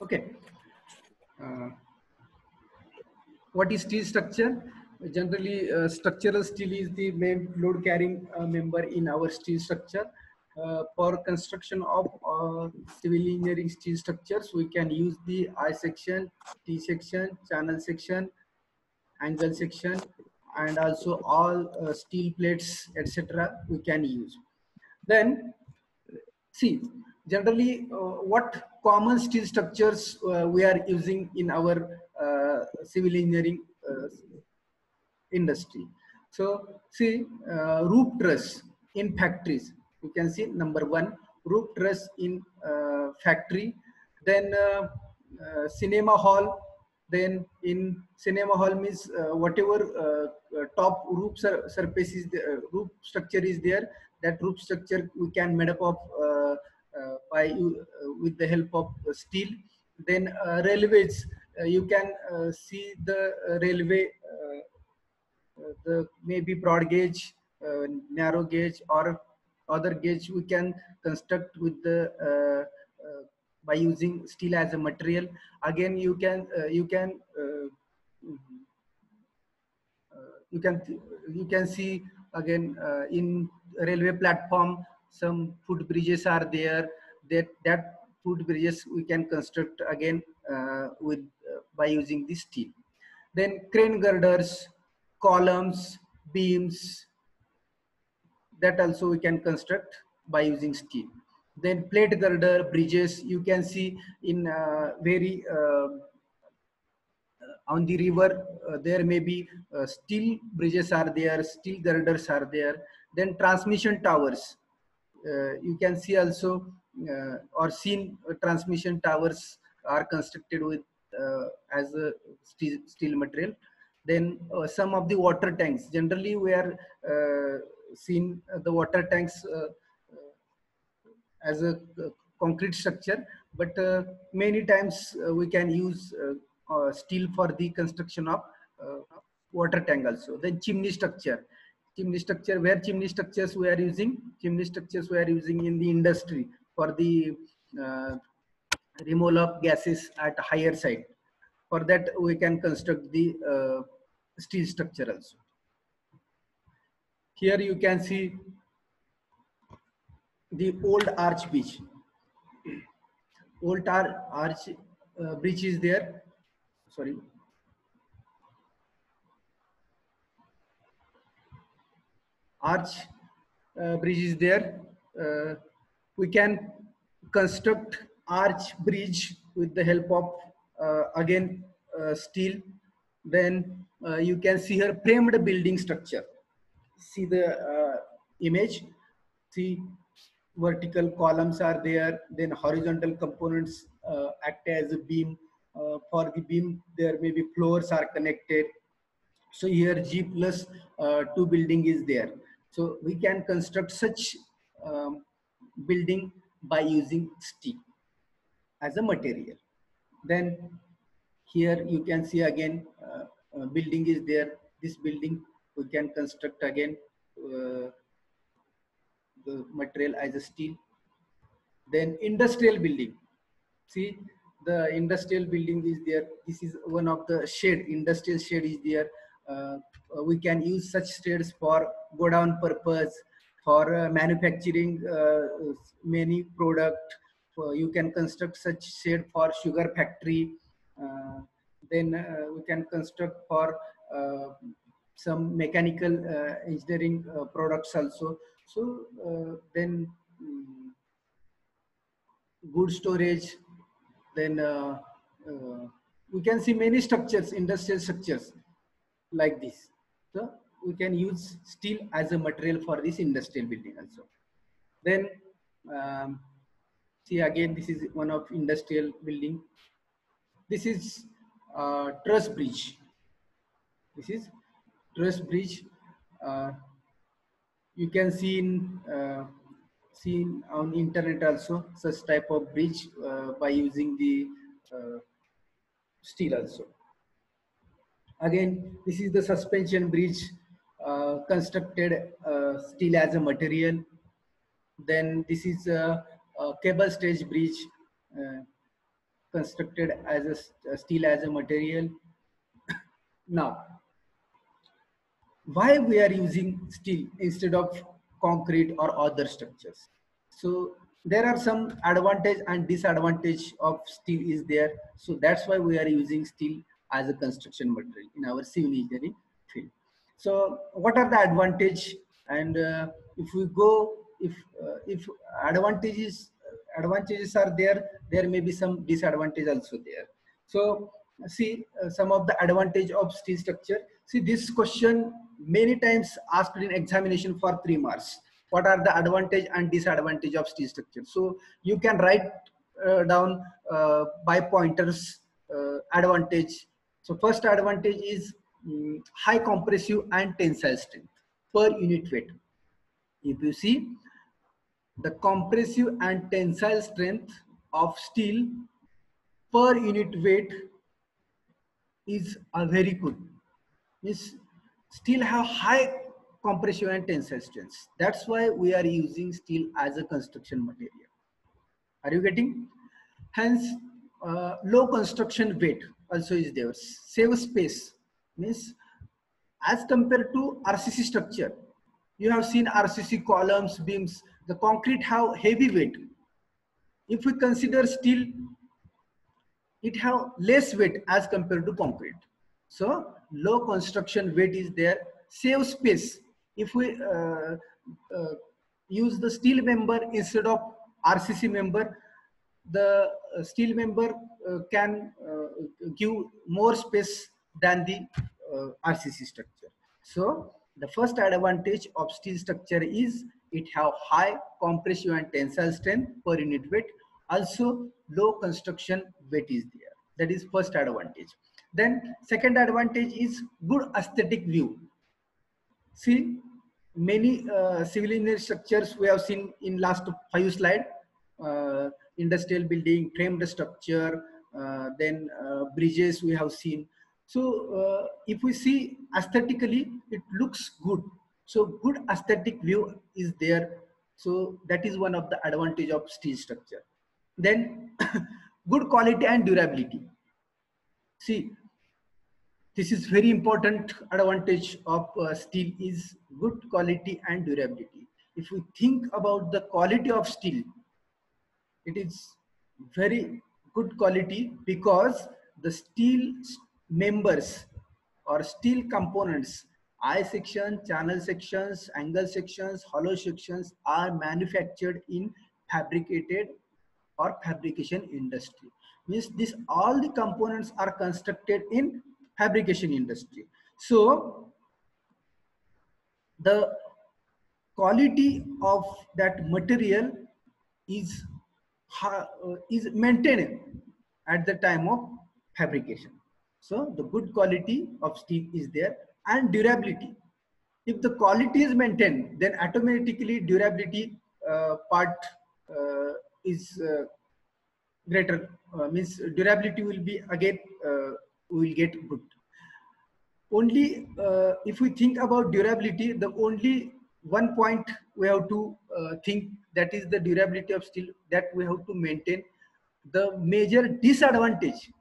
Okay. What is steel structure? Generally, structural steel is the main load carrying member in our steel structure. For construction of civil engineering steel structures, we can use the I section, T section, channel section, angle section, and also all steel plates, etc. we can use. Then see, generally, what common steel structures we are using in our civil engineering industry. So, see, roof truss in factories. You can see number one, roof truss in factory. Then cinema hall. Then in cinema hall means whatever top roof surface is the roof structure is there. That roof structure we can made up of with the help of steel. Then railways, you can see the railway, the maybe broad gauge, narrow gauge, or other gauge we can construct with the by using steel as a material. Again, you can see again in railway platform some footbridges are there. That footbridges we can construct again with by using this steel. Then crane girders, columns, beams, that also we can construct by using steel. Then plate girder, bridges, you can see in very on the river, there may be steel bridges are there, steel girders are there. Then transmission towers, you can see also or seen transmission towers are constructed with as a steel material. Then some of the water tanks, generally we are seen the water tanks as a concrete structure, but many times we can use steel for the construction of water tank also. Then chimney structure, where chimney structures we are using? Chimney structures we are using in the industry for the uh, removal of gases at higher side. For that we can construct the steel structure also. Here you can see the old arch bridge. Old arch bridge is there. Sorry. Arch bridge is there. We can construct arch bridge with the help of again steel. Then you can see here framed building structure. See the image. See, vertical columns are there. Then horizontal components act as a beam. For the beam, there may be floors are connected. So here G plus 2 building is there. So we can construct such building by using steel as a material. Then here you can see again building is there. This building we can construct again the material as a steel. Then industrial building. See, the industrial building is there. This is one of the shed, industrial shed is there. We can use such sheds for go down purpose, for manufacturing many product. You can construct such shed for sugar factory. Then we can construct for some mechanical engineering products also. So then good storage. Then we can see many structures, industrial structures like this. So we can use steel as a material for this industrial building also. Then see again, this is one of industrial building. This is truss bridge. This is truss bridge. Uh, you can see in seen on internet also such type of bridge by using the steel also. Again, this is the suspension bridge constructed steel as a material. Then this is a cable stage bridge. constructed as a steel as a material. Now, why we are using steel instead of concrete or other structures? So there are some advantage and disadvantage of steel is there. So that's why we are using steel as a construction material in our civil engineering field. So what are the advantage? And if we go, if advantages are there, there may be some disadvantage also there. So see some of the advantage of steel structure. See this question many times asked in examination for 3 marks. What are the advantage and disadvantage of steel structure? So you can write down by pointers advantage. So first advantage is high compressive and tensile strength per unit weight. If you see the compressive and tensile strength of steel per unit weight is a very good. Means steel have high compression and tensile strengths. That's why we are using steel as a construction material. Are you getting? Hence, low construction weight also is there. Save space means as compared to RCC structure, you have seen RCC columns, beams. The concrete have heavy weight. If we consider steel, it have less weight as compared to concrete. So low construction weight is there, save space. If we use the steel member instead of RCC member, the steel member can give more space than the RCC structure. So the first advantage of steel structure is it have high compressive and tensile strength per unit weight. Also low construction weight is there. That is first advantage. Then second advantage is good aesthetic view. See, many civil engineering structures we have seen in last 5 slides. Industrial building, framed structure, then bridges we have seen. So if we see aesthetically, it looks good. So good aesthetic view is there. So that is one of the advantage of steel structure. Then good quality and durability. See, this is very important advantage of steel is good quality and durability. If we think about the quality of steel, it is very good quality because the steel members or steel components, eye section, channel sections, angle sections, hollow sections are manufactured in fabricated or fabrication industry. Means this all the components are constructed in fabrication industry. So the quality of that material is is maintained at the time of fabrication. So the good quality of steel is there, and durability. If the quality is maintained, then automatically durability part is greater. Means durability will be again we will get good. Only if we think about durability, the only one point we have to think, that is the durability of steel, that we have to maintain. The major disadvantage,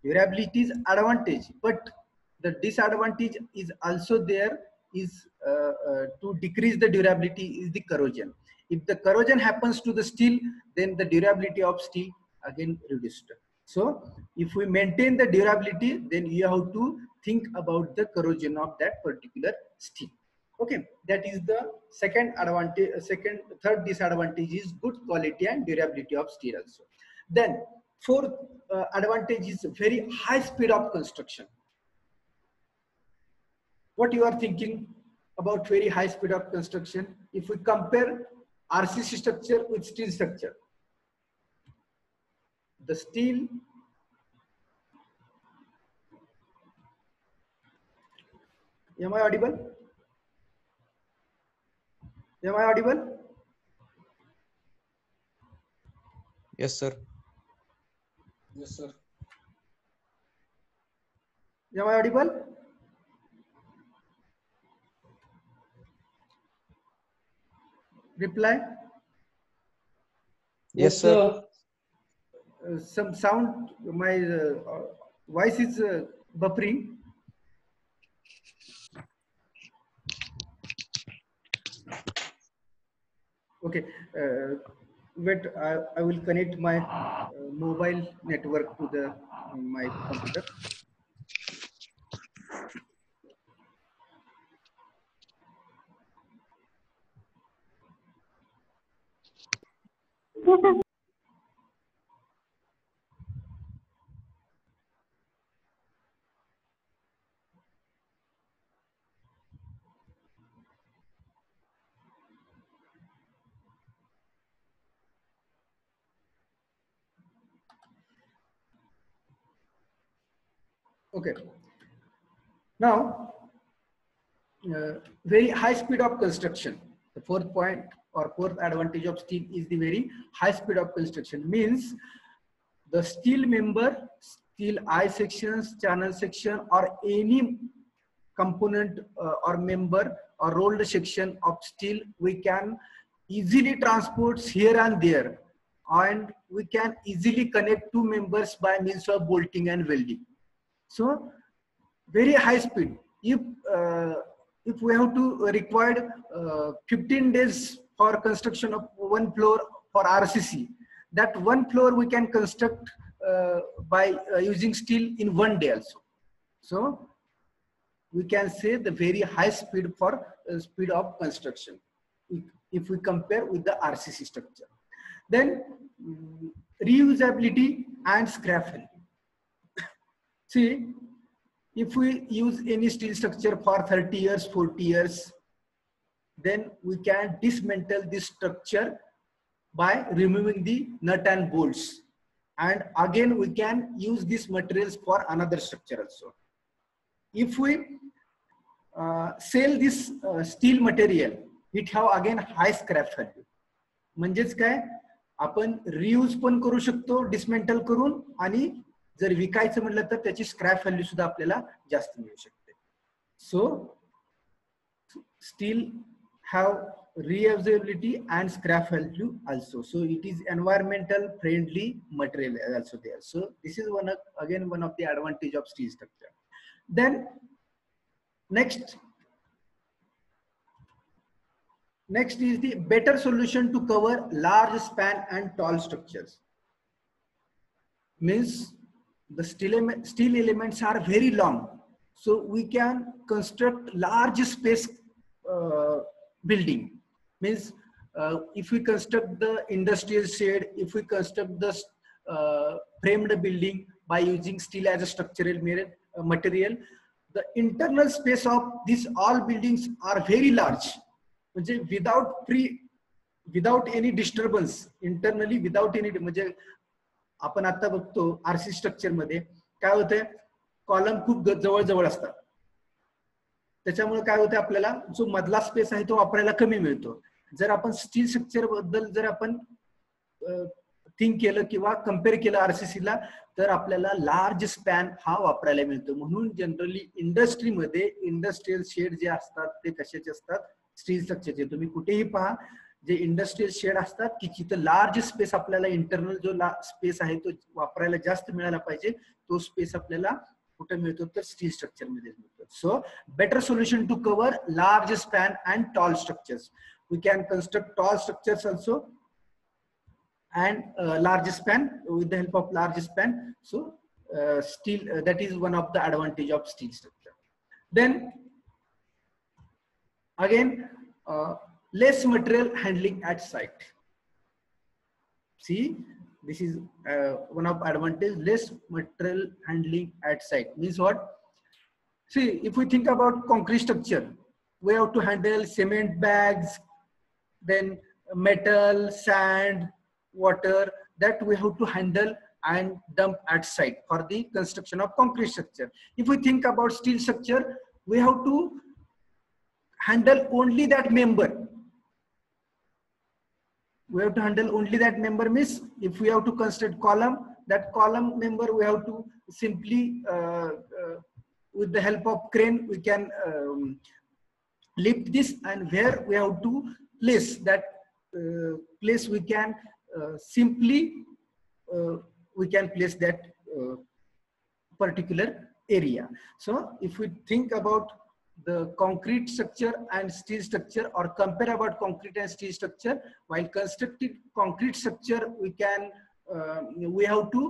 durability is advantage, but the disadvantage is also there, is to decrease the durability is the corrosion. If the corrosion happens to the steel, then the durability of steel again reduced. So if we maintain the durability, then you have to think about the corrosion of that particular steel. Okay, that is the second advantage. Third disadvantage is good quality and durability of steel also. Then fourth advantage is very high speed of construction. What you are thinking about very high speed of construction? If we compare RCC structure with steel structure, the steel, am I audible? Am I audible? Yes, sir. Yes, sir. Am I audible? Reply. Yes, sir. some sound, my voice is buffering. Okay, wait, I will connect my mobile network to the my computer. Okay, now very high speed of construction. The fourth point or fourth advantage of steel is the very high speed of construction. Means the steel member, steel eye sections, channel section, or any component or member or rolled section of steel, we can easily transport here and there, and we can easily connect two members by means of bolting and welding. So very high speed. If we have to require 15 days for construction of one floor for RCC, that one floor we can construct by using steel in one day also. So we can say the very high speed for speed of construction if we compare with the RCC structure. Then reusability and scrap value. See, if we use any steel structure for 30 years, 40 years, then we can dismantle this structure by removing the nut and bolts. And again, we can use these materials for another structure also. If we sell this steel material, it have again high scrap value. म्हणजेच काय, आपण reuse पण करू शकतो dismantle करून, आणि जर विकायचं म्हटलं तर त्याची स्क्रॅप व्हॅल्यू सुद्धा आपल्याला जास्त मिळू शकते. सो still have reusability and scrap value also. So it is environmental friendly material also there. So this is one of the advantage of steel structure. Then next is the better solution to cover large span and tall structures. Means the steel elements are very long, so we can construct large space building. Means if we construct the industrial shed, if we construct the framed building by using steel as a structural material, the internal space of these all buildings are very large. Without any disturbance internally, without any, म्हणजे आपण आता बघतो RC structure मध्ये काय होतंय, column खूप जवळ जवळ असतात, त्याच्यामुळे काय होतं, आपल्याला जो मधला स्पेस आहे तो वापरायला कमी मिळतो. जर आपण स्टील स्ट्रक्चर बद्दल जर आपण थिंक केलं किंवा कम्पेअर केलं आरसीसी ला, तर आपल्याला लार्ज स्पॅन हा वापरायला मिळतो. म्हणून जनरली इंडस्ट्रीमध्ये इंडस्ट्रियल शेड जे असतात ते कशाचे असतात, स्टील स्ट्रक्चरचे. तुम्ही कुठेही पहा, जे इंडस्ट्रियल शेड असतात की जिथं लार्ज स्पेस आपल्याला इंटरनल जो स्पेस आहे तो वापरायला जास्त मिळाला पाहिजे, तो स्पेस आपल्याला कुठे मिळतो, तर स्टील स्ट्रक्चर मध्ये मिळतो. So better solution to cover large span and tall structures. We can construct tall structures also and large span with the help of large span. So steel, that is one of the advantage of steel structure. Then again less material handling at site. See, this is one of advantage, less material handling at site. Means what? See, if we think about concrete structure, we have to handle cement bags, then metal, sand, water, that we have to handle and dump at site for the construction of concrete structure. If we think about steel structure, we have to handle only that member. We have to handle only that member. Means if we have to construct column, that column member we have to simply with the help of crane we can lift this, and where we have to place that place we can simply we can place that particular area. So if we think about the concrete structure and steel structure, or compare about concrete and steel structure, while constructing concrete structure, we have to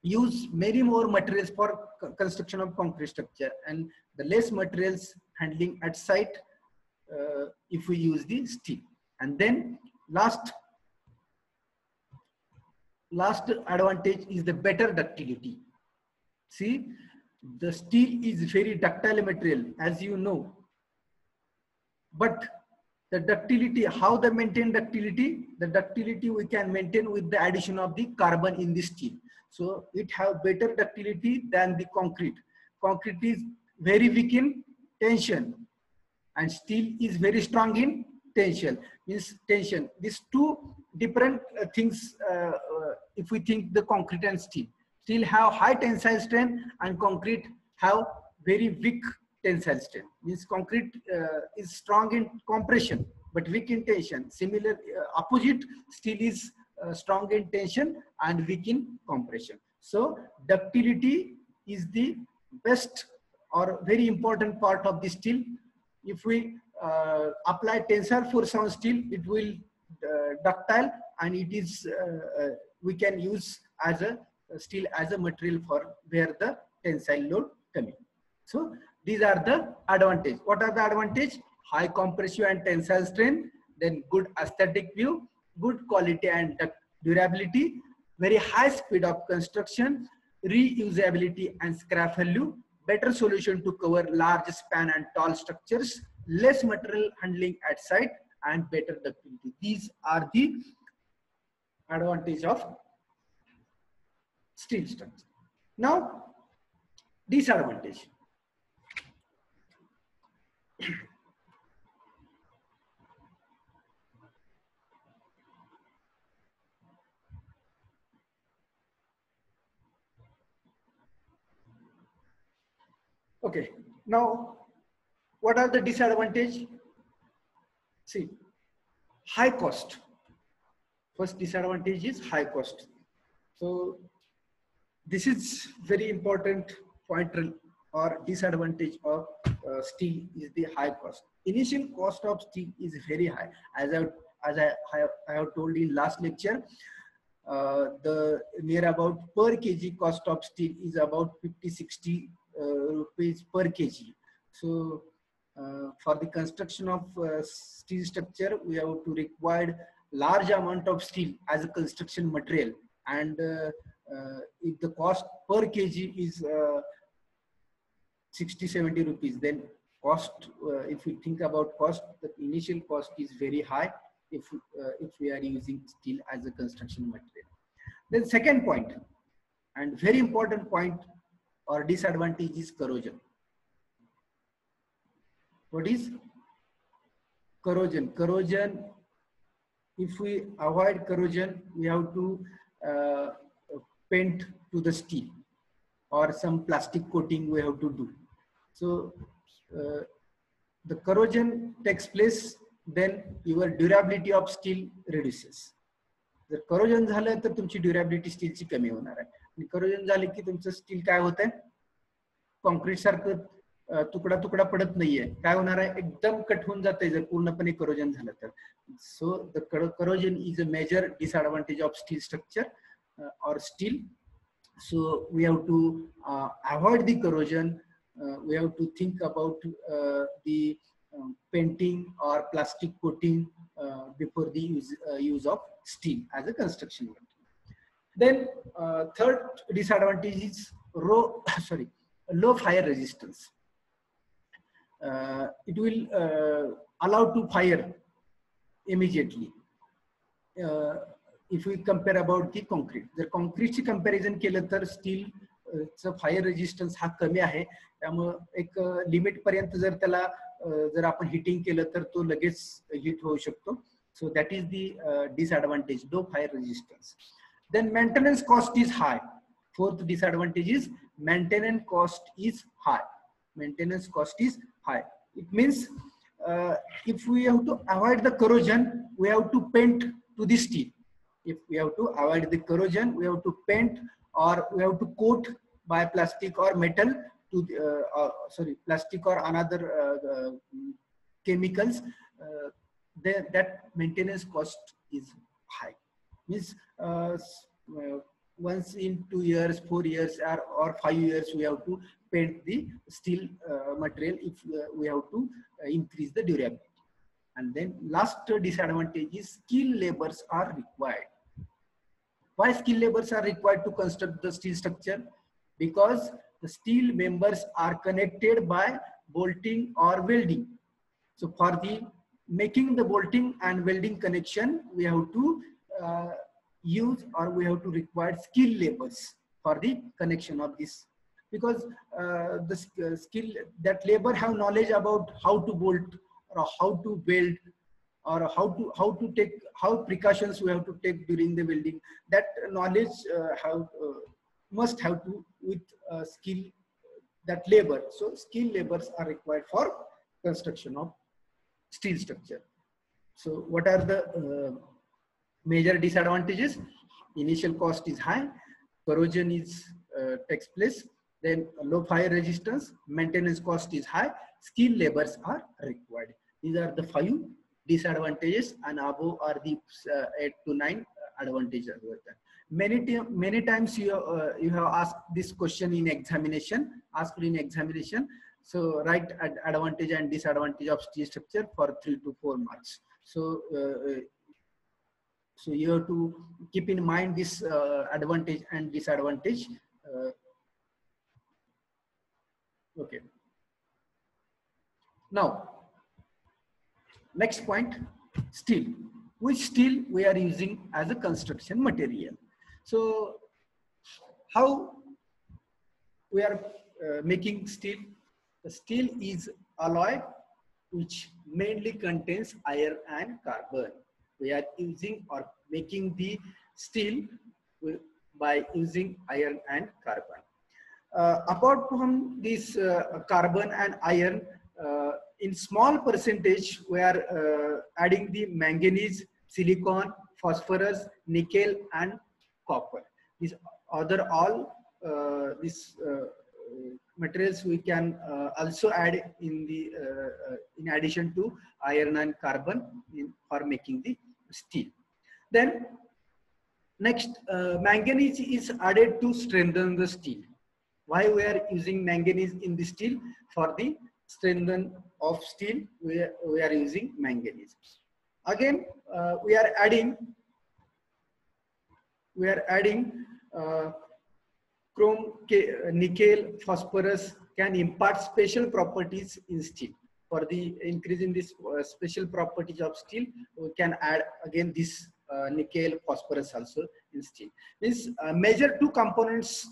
use many more materials for construction of concrete structure, and the less materials handling at site if we use the steel. And then last advantage is the better ductility. See, the steel is very ductile material, as you know, but the ductility, how they maintain ductility? The ductility we can maintain with the addition of the carbon in the steel. So it have better ductility than the concrete. Concrete is very weak in tension, and steel is very strong in tension. Means tension. These two different things. If we think the concrete and steel, steel have high tensile strength, and concrete have very weak tensile strength. Means concrete is strong in compression but weak in tension. Similar opposite, steel is strong in tension and weak in compression. So ductility is the best or very important part of the steel. If we apply tensile force on steel, it will ductile, and it is we can use as a steel as a material for where the tensile load coming. So these are the advantage. What are the advantage? High compressive and tensile strength, then good aesthetic view, good quality and durability, very high speed of construction, reusability and scrap value, better solution to cover large span and tall structures, less material handling at site, and better ductility. These are the advantage of steel structure. Now, disadvantage. Okay, now what are the disadvantage? See, high cost. First disadvantage is high cost. So this is very important point or disadvantage of steel is the high cost. Initial cost of steel is very high. As I have told in last lecture, the near about per kg cost of steel is about 50-60 rupees per kg. So for the construction of steel structure, we have to require large amount of steel as a construction material, and if the cost per kg is 60-70 rupees, then cost, if we think about cost, the initial cost is very high if we are using steel as a construction material. Then second point, and very important point or disadvantage, is corrosion. What is corrosion? Corrosion, if we avoid corrosion, we have to paint to the steel, or some plastic coating we have to do. So the corrosion takes place, then your durability of steel reduces. जर corrosion झालं तर तुमची durability steel ची कमी होणार आहे. आणि corrosion झाले की तुमचं स्टील काय होतंय, कॉन्क्रीट सारखं तुकडा तुकडा पडत नाहीये, काय होणार आहे, एकदम कट होऊन जाते जर पूर्णपणे corrosion झालं तर. So the corrosion is a major disadvantage of steel structure or steel. So we have to avoid the corrosion. We have to think about the painting or plastic coating before the use of steel as a construction material. Then third disadvantage is low fire resistance. It will allow to fire immediately. If we compare about the concrete, जर concrete comparison केलं तर steel चं fire resistance हा कमी आहे, त्यामुळे एक limit पर्यंत जर त्याला जर आपण हिटिंग केलं तर तो लगेच हिट होऊ शकतो. So that is the disadvantage, low fire resistance. Then maintenance cost is high. Fourth disadvantage is maintenance cost is high. Maintenance cost is high. It means if we have to avoid the corrosion, we have to paint to the steel. If we have to avoid the corrosion, we have to paint or we have to coat by plastic or metal to plastic or another chemicals. That maintenance cost is high. Means once in 2 years, 4 years, or 5 years, we have to paint the steel material if we have to increase the durability. And then last disadvantage is skilled labors are required. Why skilled labors are required to construct the steel structure? Because the steel members are connected by bolting or welding. So for the making the bolting and welding connection, we have to use or we have to require skilled labors for the connection of this. Because the skill, that labor have knowledge about how to bolt or how to weld or how precautions we have to take during the welding. That knowledge must have to with skill, that labor. So skilled labors are required for construction of steel structure. So what are the major disadvantages? Initial cost is high, corrosion is takes place, then low fire resistance, maintenance cost is high, skilled labors are required. These are the 5 disadvantages, and above are the 8 to 9 advantages. Many times you have asked this question in examination, So write advantage and disadvantage of steel structure for 3 to 4 marks. So so you have to keep in mind this advantage and disadvantage. Okay. Now, next point, steel. Which steel we are using as a construction material? So how we are making steel? The steel is alloy which mainly contains iron and carbon. We are using or making the steel by using iron and carbon. Apart from this carbon and iron, in small percentage, we are adding the manganese, silicon, phosphorus, nickel, and copper. These other all these materials we can also add in the in addition to iron and carbon for making the steel. Then next, manganese is added to strengthen the steel. Why we are using manganese in the steel? For the strengthen of steel, we are using manganese. Again, we are adding chrome, nickel, phosphorus can impart special properties in steel. For the increase in this special properties of steel, we can add again this nickel, phosphorus also in steel. This major 2 components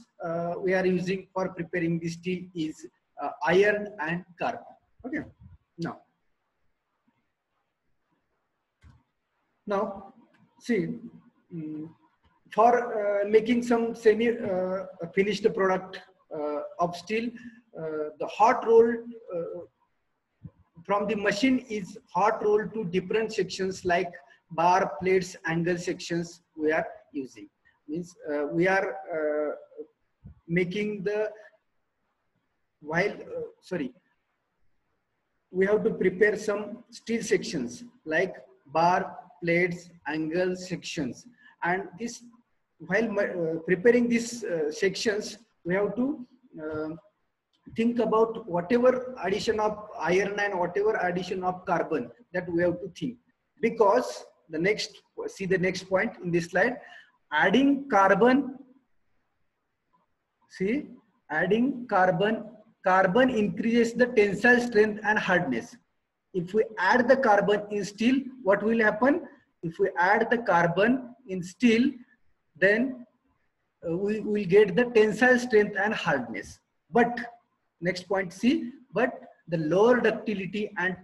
we are using for preparing the steel is iron and carbon. Okay. Now see, for making some semi finished product of steel, the hot roll from the machine is hot roll to different sections like bar, plates, angle sections we are using. Means we are making the we have to prepare some steel sections like bar, plates, angle sections, and this while preparing these sections, we have to think about whatever addition of iron and whatever addition of carbon that we have to think, because the next, see the next point in this slide, adding carbon, see, adding carbon increases the tensile strength and hardness. If we add the carbon in steel, what will happen? If we add the carbon in steel, then we will get the tensile strength and hardness. But next point, see, but the lower ductility and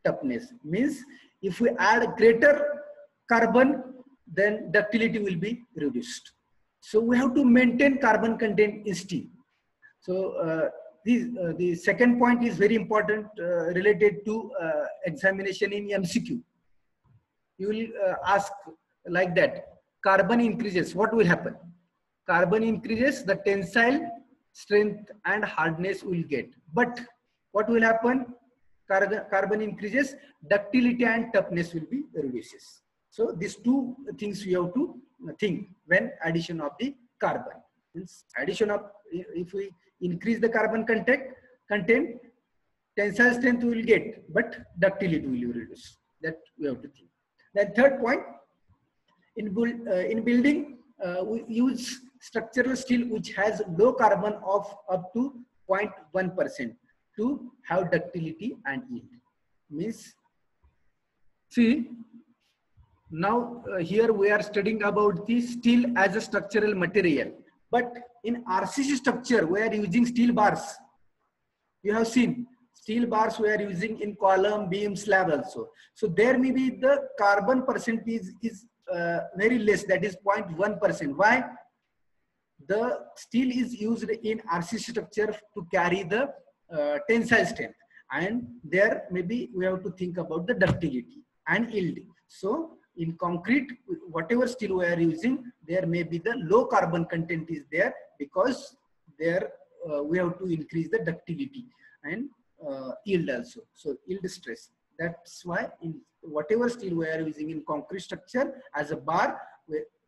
toughness. Means if we add greater carbon, then ductility will be reduced. So we have to maintain carbon content in steel. So the second point is very important related to examination in MCQ. You will ask like that. carbon increases, what will happen? Carbon increases, the tensile strength and hardness will get. But what will happen? Carbon increases, ductility and toughness will be reduces. So these two things we have to think when addition of the carbon. Means addition of, if we increase the carbon content, tensile strength we will get, but ductility will reduce. That we have to think. Then third point, in building, we use structural steel which has low carbon of up to 0.1% to have ductility and yield. Means, see, now here we are studying about the steel as a structural material, but in RCC structure we are using steel bars. You have seen steel bars we are using in column, beam, slab also. So there may be the carbon percentage is very less, that is 0.1%. Why? The steel is used in RCC structure to carry the tensile strength, and there maybe we have to think about the ductility and yielding. So in concrete, whatever steel we are using, there may be the low carbon content is there, because there we have to increase the ductility and yield also. So yield stress. That's why in whatever steel we are using in concrete structure as a bar,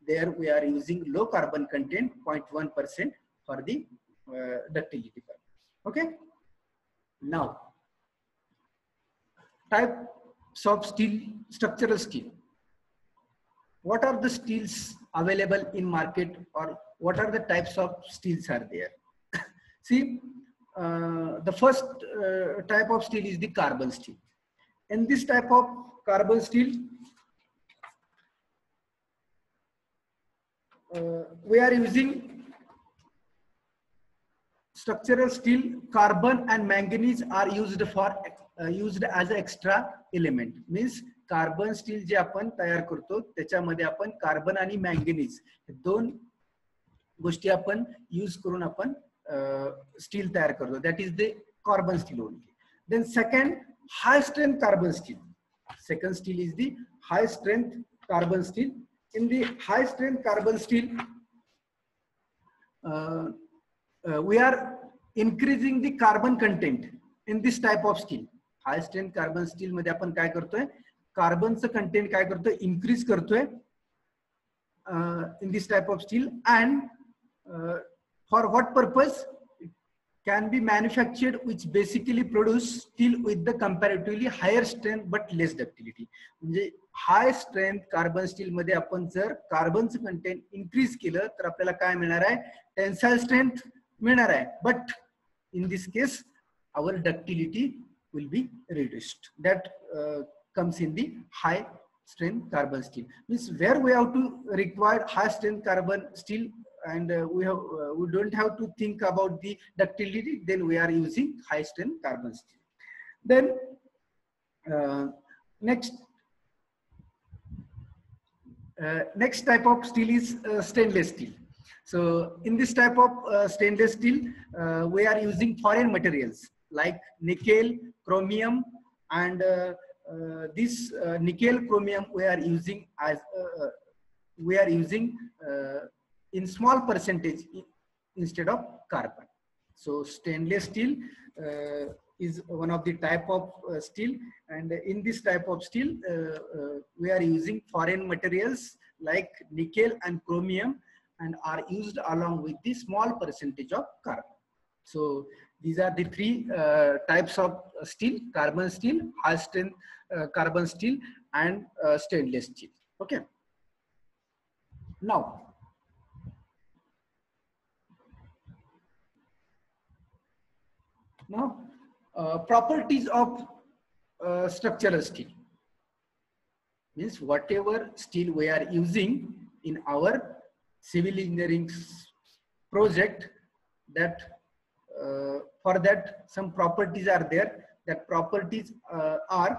there we are using low carbon content 0.1% for the ductility part. Okay. Now, types of steel, structural steel. What are the steels available in market, or what are the types of steels are there? See, the first type of steel is the carbon steel. In this type of carbon steel, we are using structural steel. Carbon and manganese are used for used as an extra element. Means carbon steel जे आपण तयार करतो त्याच्यामध्ये आपण carbon आणि manganese दोन गोष्टी आपण यूज करून आपण स्टील तयार करतो. That is the carbon steel only. Then second, high strength carbon steel. Second steel is the high strength carbon steel. In the high strength carbon steel we are increasing the carbon content in this type of steel. High strength carbon steel मध्ये आपण काय करतोय, कार्बनचं content काय करतोय, increase करतोय in this type of steel. And for what purpose? It can be manufactured which basically produce steel with the comparatively higher strength but less ductility. म्हणजे हाय strength carbon steel मध्ये आपण जर कार्बनचं कंटेंट इन्क्रीज केलं तर आपल्याला काय मिळणार आहे, टेन्साइल स्ट्रेंथ मिळणार आहे. But in this case our ductility will be reduced. That comes in the high strength carbon steel. Means where we have to require high strength carbon steel, and we don't have to think about the ductility, then we are using high strength carbon steel. Then next type of steel is stainless steel. So in this type of stainless steel, we are using foreign materials like nickel, chromium, and this nickel, chromium we are using as in small percentage instead of carbon. So stainless steel is one of the type of steel, and in this type of steel we are using foreign materials like nickel and chromium, and are used along with the small percentage of carbon. So these are the three types of steel: carbon steel, high strength carbon steel, and stainless steel. Okay. Now, properties of structural steel. Means whatever steel we are using in our civil engineering project, that for that some properties are there. That properties are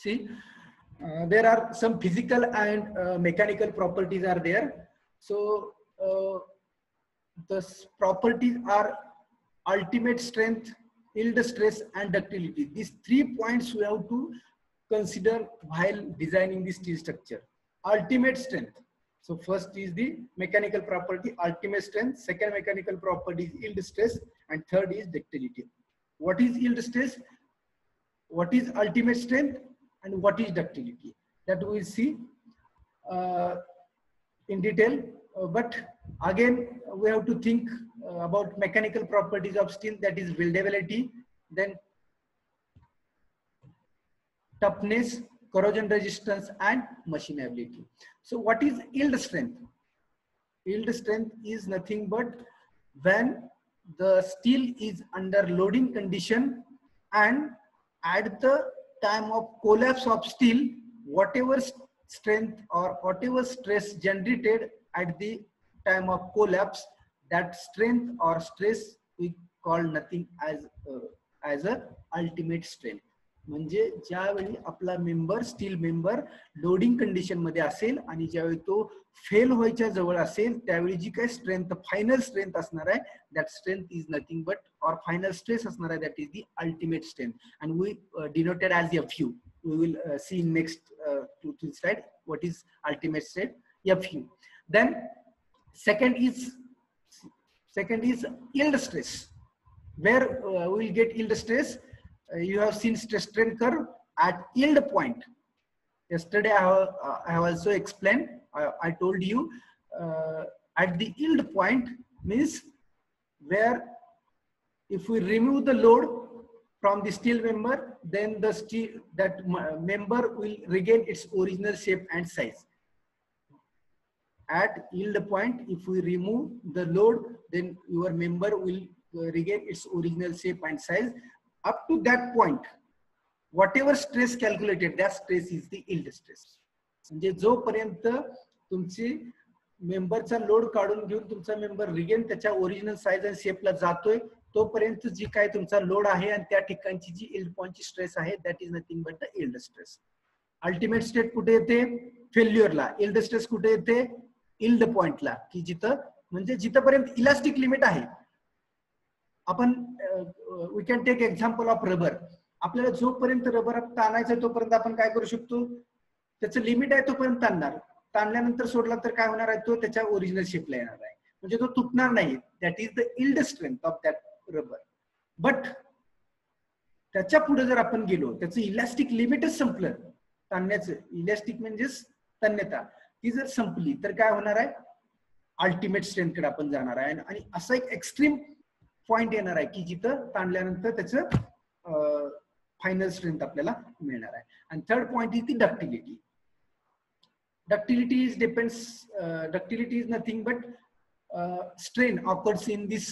see, there are some physical and mechanical properties are there. So the properties are ultimate strength, yield stress and ductility. These 3 points we have to consider while designing the steel structure. Ultimate strength. So first is the mechanical property, ultimate strength. Second mechanical property is yield stress, and third is ductility. What is yield stress? What is ultimate strength? And what is ductility? That we will see in detail. But again, we have to think about mechanical properties of steel, that is weldability, then toughness, corrosion resistance, and machinability. So what is yield strength? Yield strength is nothing but when the steel is under loading condition and at the time of collapse of steel, whatever strength or whatever stress generated at the time of collapse, that strength or stress we call nothing as a ultimate strength. म्हणजे ज्यावेळी आपला member steel member loading condition मध्ये असेल आणि ज्यावेळी तो fail व्हायच्या जवळ असेल त्यावेळी जी काही स्ट्रेंथ फायनल स्ट्रेंथ असणार आहे that strength is nothing but or final stress असणार आहे that is the ultimate strength and we denoted as FU. We will see in next 2 slide what is ultimate strength, FU. Then second is yield stress, where we will get yield stress. You have seen stress strain curve at yield point. Yesterday I have also explained. I told you at the yield point means where if we remove the load from the steel member, then the steel that member will regain its original shape and size. At yield point, if we remove the load, then your member will regain its original shape and size. Up to that point, whatever stress calculated, that stress is the yield stress. म्हणजे जोपर्यंत तुमची मेंबरचा load काढून घेऊन तुमचा member regain त्याच्या original size आणि शेपला जातोय तोपर्यंत जी काय तुमचा लोड आहे आणि त्या ठिकाणची जी यील्ड पॉइंटची स्ट्रेस आहे that is nothing but the yield stress. Ultimate state कुठे येते? फेल्युअरला. यील्ड स्ट्रेस कुठे येते? यील्ड पॉइंटला, की जिथं म्हणजे जिथपर्यंत इलास्टिक लिमिट आहे. आपण we can take example of rubber. आपल्याला जोपर्यंत रबर ताणायचं तोपर्यंत आपण काय करू शकतो? त्याचं लिमिट आहे तोपर्यंत ताणणार. ताणल्यानंतर सोडला तर काय होणार आहे? तो त्याच्या ओरिजिनल शेपला येणार आहे, म्हणजे तो तुटणार नाही. That is the yield strength of that rubber. But त्याच्या पुढे जर आपण गेलो, त्याचं इलास्टिक लिमिटच संपलं, ताणण्याचं इलास्टिक म्हणजेच तन्यता, ती जर संपली तर काय होणार आहे? अल्टिमेट स्ट्रेंथ कडे आपण जाणार आहे. आणि असा एक एक्स्ट्रीम पॉइंट येणार आहे की जिथं ताणल्यानंतर त्याचं फायनल स्ट्रेंथ आपल्याला मिळणार आहे. आणि third point is the ductility. Ductility is nothing but strain occurs in this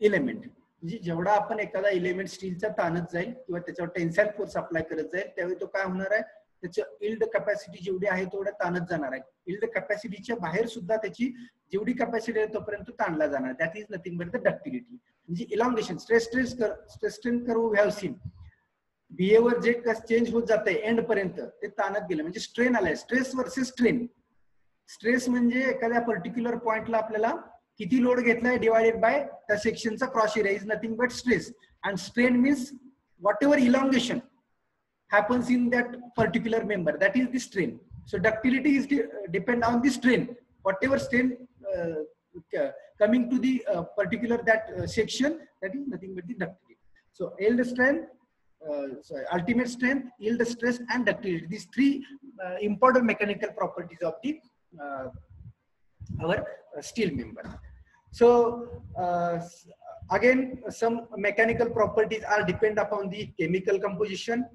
element. म्हणजे जेवढा आपण एखादा एलिमेंट स्टीलचा ताणत जाईल किंवा त्याच्यावर टेन्साइल फोर्स अप्लाय करत जाईल त्यावेळी तो काय होणार आहे? त्याचं यील्ड कॅपॅसिटी जेवढी आहे तेवढा ताणत जाणार आहे. यील्ड कॅपॅसिटीच्या बाहेर सुद्धा त्याची जेवढी कॅपॅसिटी आहे तोपर्यंत ताणला जाणार. That is nothing but the ductility. म्हणजे elongation, stress strain curve we have seen. Behaviour जे चेंज होत जाते एंड पर्यंत ते ताणत गेलं म्हणजे स्ट्रेन आलाय. Stress versus strain. स्ट्रेस म्हणजे एखाद्या पर्टिक्युलर पॉइंटला आपल्याला किती लोड घेतलाय डिवायडेड बाय त्या सेक्शनचा cross area is nothing but stress. And strain means what ever elongation happens in that particular member, that is the strain. So ductility is depend on the strain, whatever strain coming to the particular that section, that is nothing but the ductility. So yield strength, ultimate strength, yield stress and ductility, these three important mechanical properties of the our steel member. So again some mechanical properties are depend upon the chemical composition,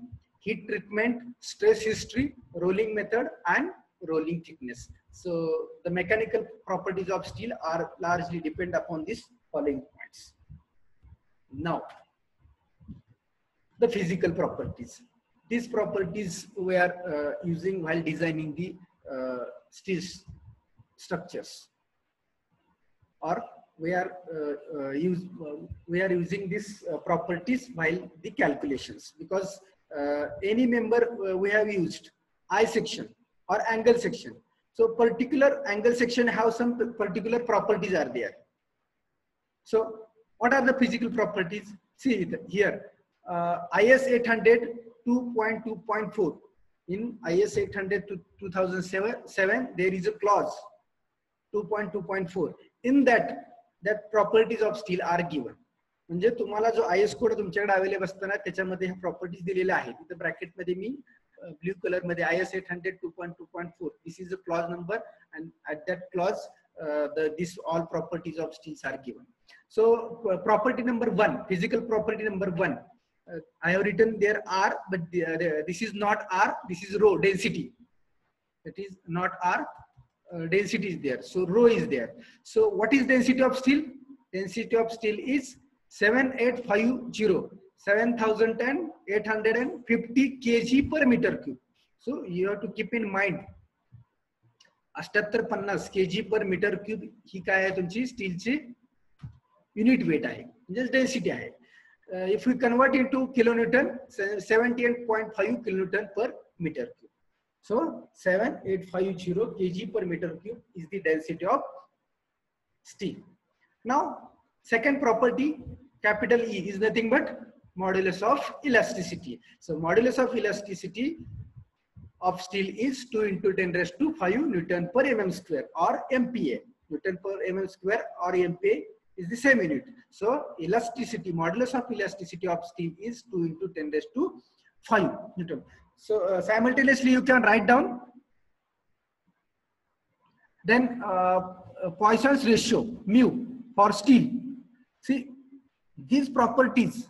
heat treatment, stress history, rolling method and rolling thickness. So the mechanical properties of steel are largely depend upon these following points. Now the physical properties. These properties we are using while designing the steel structures, or we are using these properties while the calculations, because any member we have used I section or angle section. So particular angle section have some particular properties are there. So What are the physical properties? See here, IS 800 2.2.4. In IS 800 to 2007, there is a clause 2.2.4. In that properties of steel are given. म्हणजे तुम्हाला जो IS code तुमच्याकडे available असताना त्याच्यामध्ये ह्या properties दिलेल्या आहेत. तिथे ब्रॅकेट मध्ये मी ब्लू कलर मध्ये IS 800 2.2.4. This is a clause number, and at that clause, this all properties of steels are given. So property number 1, physical property number 1. I have written there R, but this is not R. This is rho, density. That is not R. Density is there. So rho is there. So what is density of steel? Density of steel is 7,850 kg per meter cube. So you have to keep in mind 7850 kg per meter cube ही काय आहे तुमची स्टीलची unit weight आहे, म्हणजे density आहे. If we convert into kilonewton, 78.5 kilonewton per meter cube. So 7850 kg per meter cube is the density of steel. Now second property, capital E, is nothing but modulus of elasticity. So modulus of elasticity of steel is 2 into 10 raised to 5 Newton per mm square or MPa. Newton per mm square or MPa is the same unit. So elasticity, modulus of elasticity of steel is 2 into 10 raised to 5 Newton. So simultaneously you can write down. Then Poisson's ratio, mu, for steel. See, these properties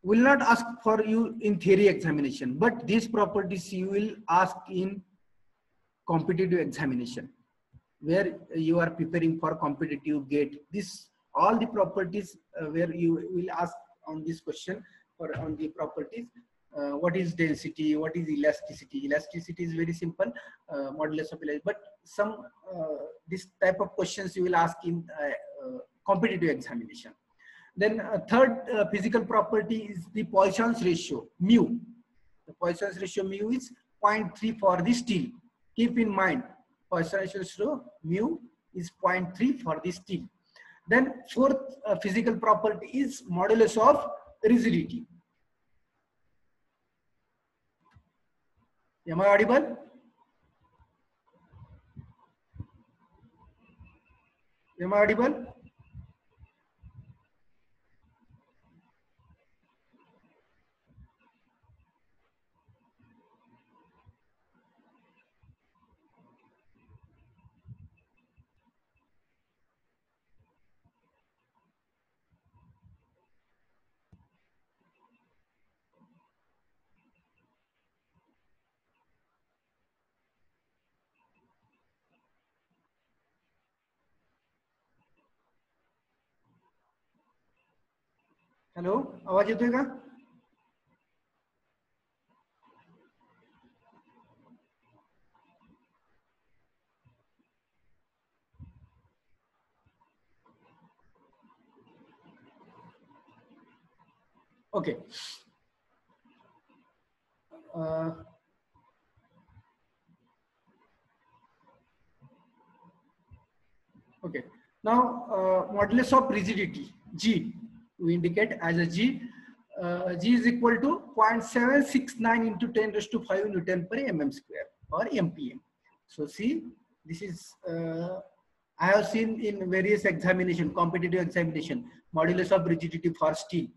will not ask for you in theory examination, but these properties you will ask in competitive examination, where you are preparing for competitive GATE. This all the properties where you will ask on this question or on the properties. What is density? What is elasticity? Elasticity is very simple, modulus of elasticity. But some this type of questions you will ask in competitive examination. Then third physical property is the Poisson's ratio, mu. The Poisson's ratio mu is 0.3 for the steel. Keep in mind, Poisson's ratio mu is 0.3 for the steel. Then fourth physical property is modulus of rigidity. Am I audible? Am I audible? Hello, आवाज येतोय का? Okay. Okay. Now modulus of rigidity, G, we indicate as a G. G is equal to 0.769 into 10 raised to 5 Newton per mm square or MPa. So see, this is I have seen in various examination, competitive examination, modulus of rigidity for steel.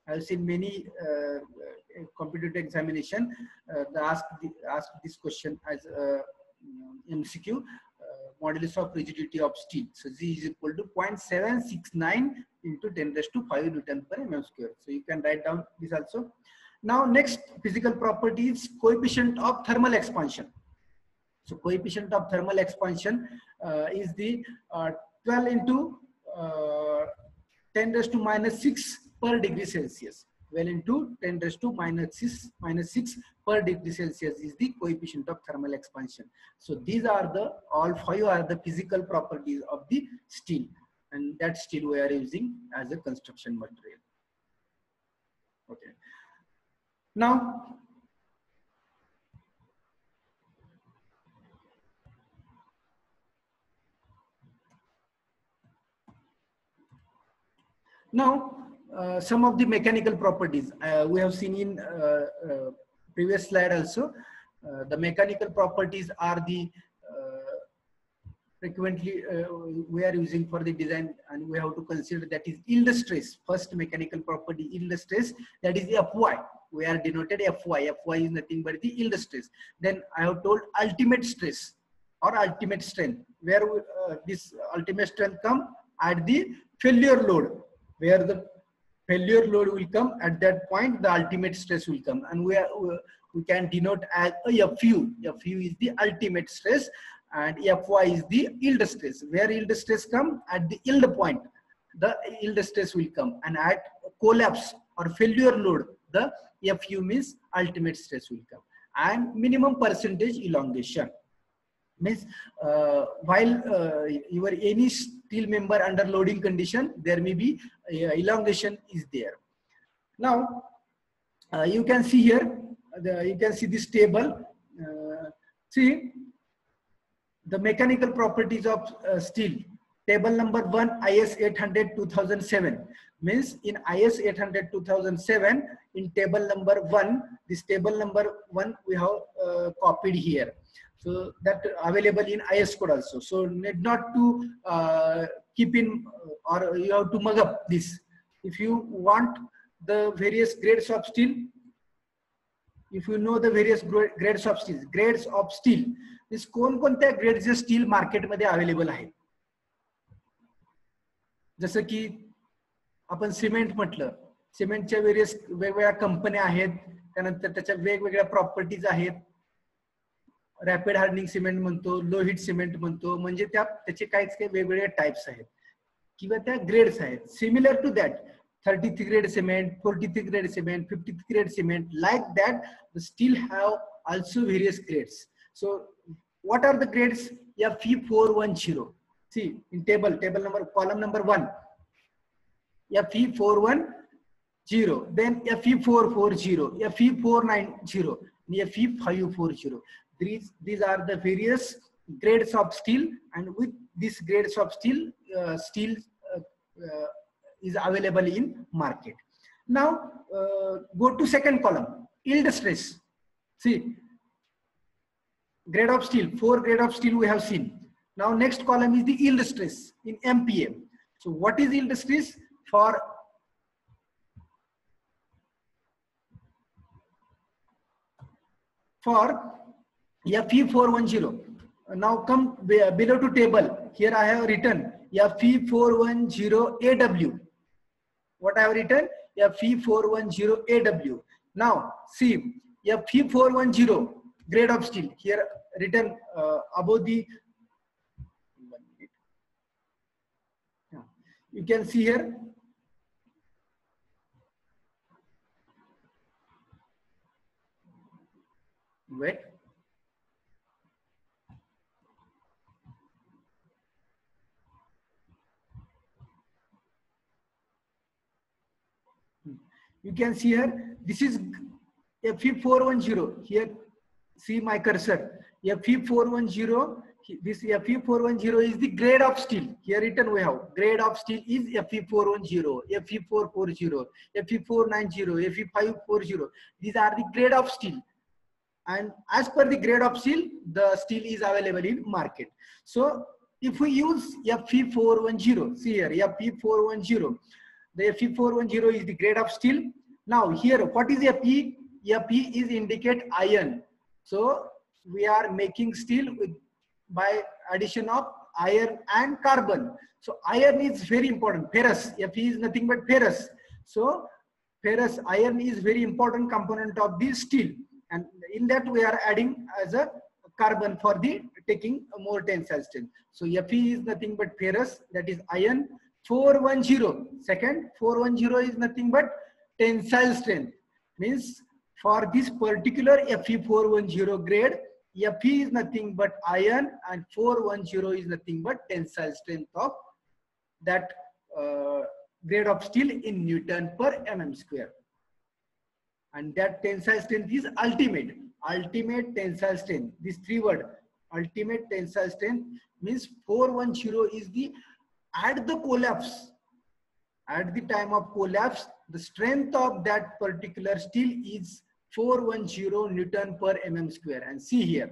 I have seen many competitive examination ask this question as MCQ, modulus of rigidity of steel. So G is equal to 0.769 into 10 raised to 5 Newton per mm square. So you can write down this also. Now next physical property is coefficient of thermal expansion. So coefficient of thermal expansion is the 12 into 10 raised to minus 6 per degree Celsius. Well into 10 raised to minus 6 per degree Celsius is the coefficient of thermal expansion. So these are the all 5 are the physical properties of the steel, and that steel we are using as a construction material. Okay. Now Now, some of the mechanical properties we have seen in previous slide also. The mechanical properties are the frequently we are using for the design, and we have to consider that is yield stress. First mechanical property, yield stress, that is Fy. We are denoted Fy. Fy is nothing but the yield stress. Then I have told ultimate stress or ultimate strength, where this ultimate strength come at the failure load, where the failure load will come at that point, the ultimate stress will come, and we can denote as a Fu. Fu is the ultimate stress, and Fy is the yield stress. Where yield stress come at the yield point, the yield stress will come, and at collapse or failure load, the Fu means ultimate stress will come, and minimum percentage elongation. Means while your any steel member under loading condition, there may be elongation is there. Now you can see here, you can see this table. See the mechanical properties of steel. Table number 1, IS 800/2007. Means in IS 800/2007, in table number 1, this table number 1 we have copied here. So that available in IS code also. So need not to keep in, or you have to mug up this. If you want the various grades of steel, if you know the various grades of steel, this कोणकोणत्या ग्रेडचे steel मार्केटमध्ये available आहे. जसं की आपण cement म्हटलं, सिमेंटच्या various वेगवेगळ्या कंपन्या आहेत, त्यानंतर त्याच्या वेगवेगळ्या प्रॉपर्टीज आहेत. रॅपिड हार्डनिंग सिमेंट म्हणतो, लो हिट सिमेंट म्हणतो, म्हणजे त्याचे काहीच काही वेगवेगळे टाइप्स आहेत किंवा त्या ग्रेड्स आहेत. Similar to that 33 grade cement, 43 grade cement, 53 grade cement, like that the steel have also various grades. So what are the grades? Fe410. See in table number, column number 1, Fe410, then Fe440, Fe490, Fe540. These are the various grades of steel, and with these grades of steel, is available in market. Now go to second column, yield stress. See grade of steel, 4 grade of steel we have seen. Now next column is the yield stress in MPa. So what is yield stress for Fe410? Now come below to table. Here I have written Fe410AW. What I have written? Fe410AW. Now see Fe410 grade of steel here written above the. You can see here. Wait. You can see here, this is Fe410. Here, see my cursor. Fe410. This Fe410 is the grade of steel. Here written we have grade of steel is Fe410, Fe440, Fe490, Fe540. These are the grade of steel. And as per the grade of steel, the steel is available in market. So if we use Fe410, see here Fe410. The Fe410 is the grade of steel. Now here, what is Fe? Fe is indicate iron. So we are making steel by addition of iron and carbon. So iron is very important. Ferrous. Fe is nothing but ferrous. So ferrous, iron is very important component of the steel. And in that we are adding as a carbon for the taking more tensile strength. So Fe is nothing but ferrous, that is iron. 410. Second, 410 is nothing but tensile strength. Means for this particular Fe410 grade, Fe is nothing but iron, and 410 is nothing but tensile strength of that grade of steel in Newton per mm square. And that tensile strength is ultimate tensile strength. These 3 words, ultimate tensile strength, means 410 is the at the collapse at the time of collapse, the strength of that particular steel is 410 Newton per mm square. And see here,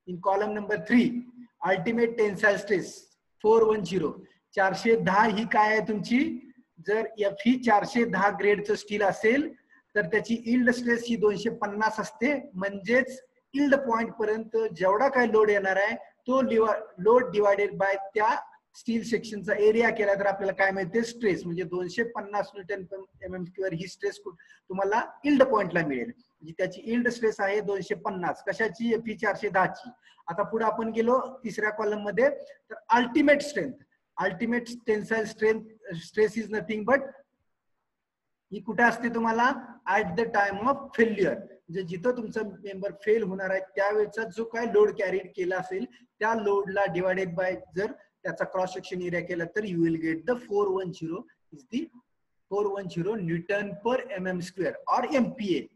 in column number 3, ultimate tensile stress 410. 410 ही काय आहे तुमची? जर F ही 410 ग्रेडचं steel असेल तर त्याची yield stress ही 250 असते. म्हणजेच yield point पर्यंत जेवढा काय लोड येणार आहे तो लोड डिवाइडेड बाय त्या स्टील सेक्शनचा एरिया केला तर आपल्याला काय मिळते? स्ट्रेस. म्हणजे 250 न्यूटन पर mm स्क्वेअर ही स्ट्रेस तुम्हाला इल्ड पॉइंटला मिळेल. म्हणजे त्याची इल्ड स्ट्रेस आहे 250. कशाची? Fe 410 ची. आता पुढे आपण गेलो तिसऱ्या कॉलम मध्ये, तर ultimate strength. Ultimate tensile stress is nothing but, ही कुठे असते तुम्हाला? At the time of failure. म्हणजे जिथं तुमचा मेंबर फेल होणार आहे त्यावेळेचा जो काय लोड कॅरीड केला असेल त्या लोडला डिवाइडेड बाय जर त्याचा क्रॉस सेक्शन एरिया केला तर you will get the 410 is the 410 Newton पर mm square or MPa.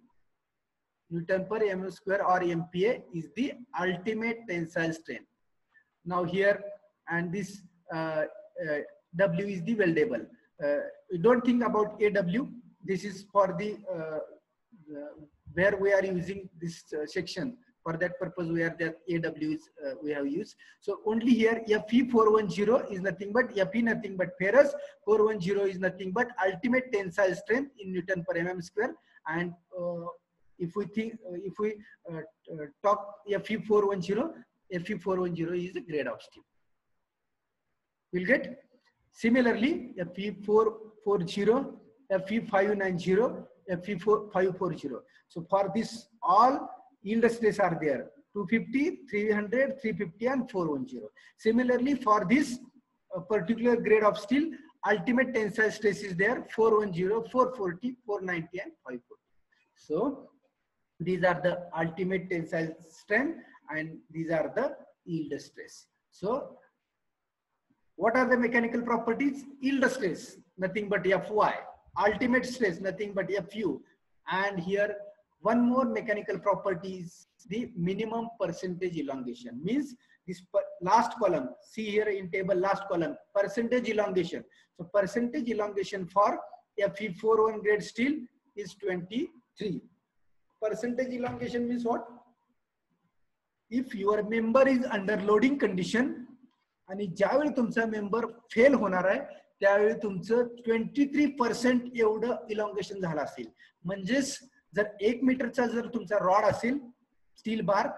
Newton per mm square or MPa is the ultimate tensile strength. Now here, and this W is the weldable. Don't think about AW. This is for the where we are using this section. For that purpose, where that AW is we have used. So only here Fe 410 is nothing but Fe nothing but ferrous. 410 is nothing but ultimate tensile strength in Newton per mm square. And if we think, if we talk Fe 410, Fe 410 is the grade of steel. We'll get similarly Fe 440, Fe 590, Fe 540. So for this all yield stress are there: 250, 300, 350 and 410. Similarly for this particular grade of steel, ultimate tensile stress is there: 410, 440, 490 and 540. So these are the ultimate tensile strength and these are the yield stress. So what are the mechanical properties? Yield stress nothing but Fy, ultimate stress nothing but Fu, and here one more mechanical property is the minimum percentage elongation. Means this last column, see here in table, last column, percentage elongation. So percentage elongation for Fe41 grade steel is 23. Percentage elongation means what? If your member is under loading condition आणि ज्यावेळी तुमचा member fail होणार आहे त्यावेळी तुमचं 23% एवढं elongation झालं असेल. म्हणजेच जर 1 मीटरचा जर तुमचा रॉड असेल स्टील बार,